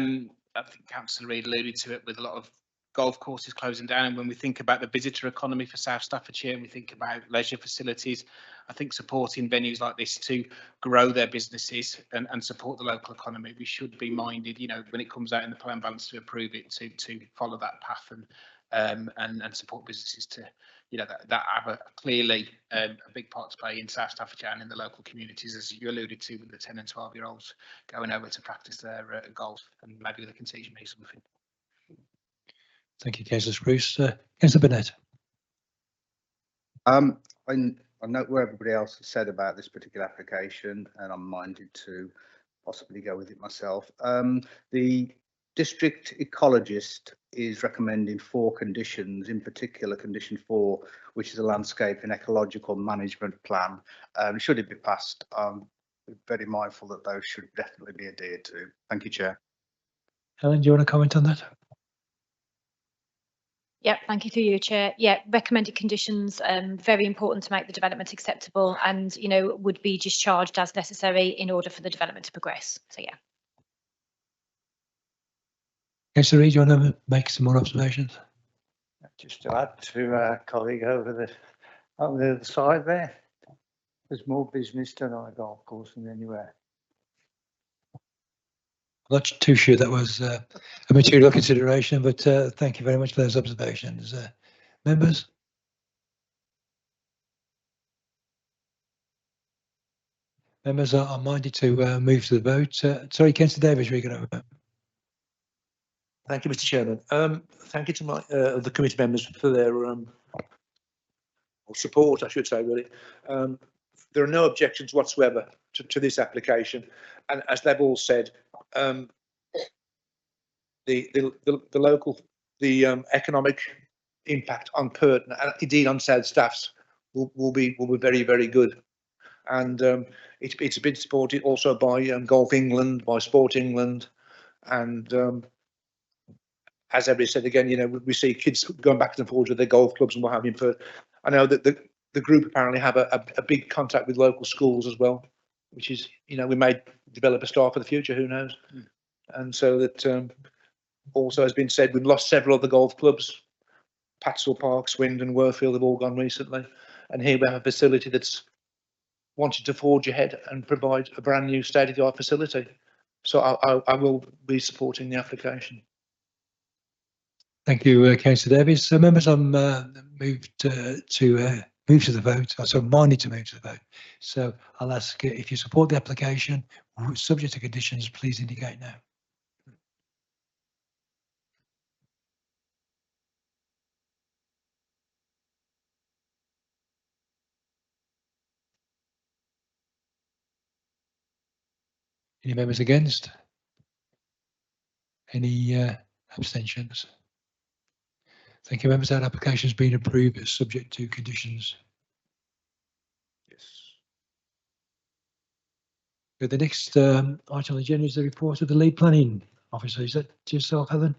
think Councillor Reid alluded to it with a lot of golf courses closing down. And when we think about the visitor economy for South Staffordshire and we think about leisure facilities, I think supporting venues like this to grow their businesses and support the local economy, we should be minded, you know, when it comes out in the plan balance to approve it, to follow that path and support businesses to, you know, that have a clearly a big part to play in South Staffordshire and in the local communities, as you alluded to, with the 10 and 12-year-olds going over to practice their golf, and maybe they can teach me something. Thank you, Councillor Spruce. Councillor Burnett. I note what everybody else has said about this particular application, and I'm minded to possibly go with it myself. The district ecologist is recommending 4 conditions, in particular condition 4, which is a landscape and ecological management plan. Should it be passed, I'm very mindful that those should definitely be adhered to. Thank you, Chair. Helen, do you want to comment on that? Yeah, thank you through you, Chair. Yeah, recommended conditions, very important to make the development acceptable and, you know, would be discharged as necessary in order for the development to progress. So, yeah. Councillor Reid, do you want to make some more observations? Just to add to our colleague over the other side there, there's more business to our golf course than anywhere. I'm not too sure that was a material consideration, but thank you very much for those observations. Members? Members are minded to move to the vote. Sorry, Councillor Davis, were you going to vote? Thank you, Mr. Chairman. Thank you to my the committee members for their support, I should say, really. There are no objections whatsoever to this application, and as they've all said, the local, economic impact on Perth and indeed on South Staffs will be very, very good. And it's been supported also by Golf England, by Sport England, and as everybody said again, you know, we see kids going back and forth with their golf clubs and what have you. But I know that the group apparently have a big contact with local schools as well, which is, you know, we may develop a star for the future, who knows. And so that also has been said, we've lost several other golf clubs. Patsall Park, Swindon, Worfield have all gone recently. And here we have a facility that's wanted to forge ahead and provide a brand new state-of-the-art facility. So I will be supporting the application. Thank you, Councillor Davies. So members, I'm moved to move to the vote. So I'm minded to move to the vote. So I'll ask if you support the application, subject to conditions, please indicate now. Any members against? Any abstentions? Thank you, members. That application has been approved, subject to conditions. Yes. The next item on the agenda is the report of the lead planning officer. Is that yourself, Helen?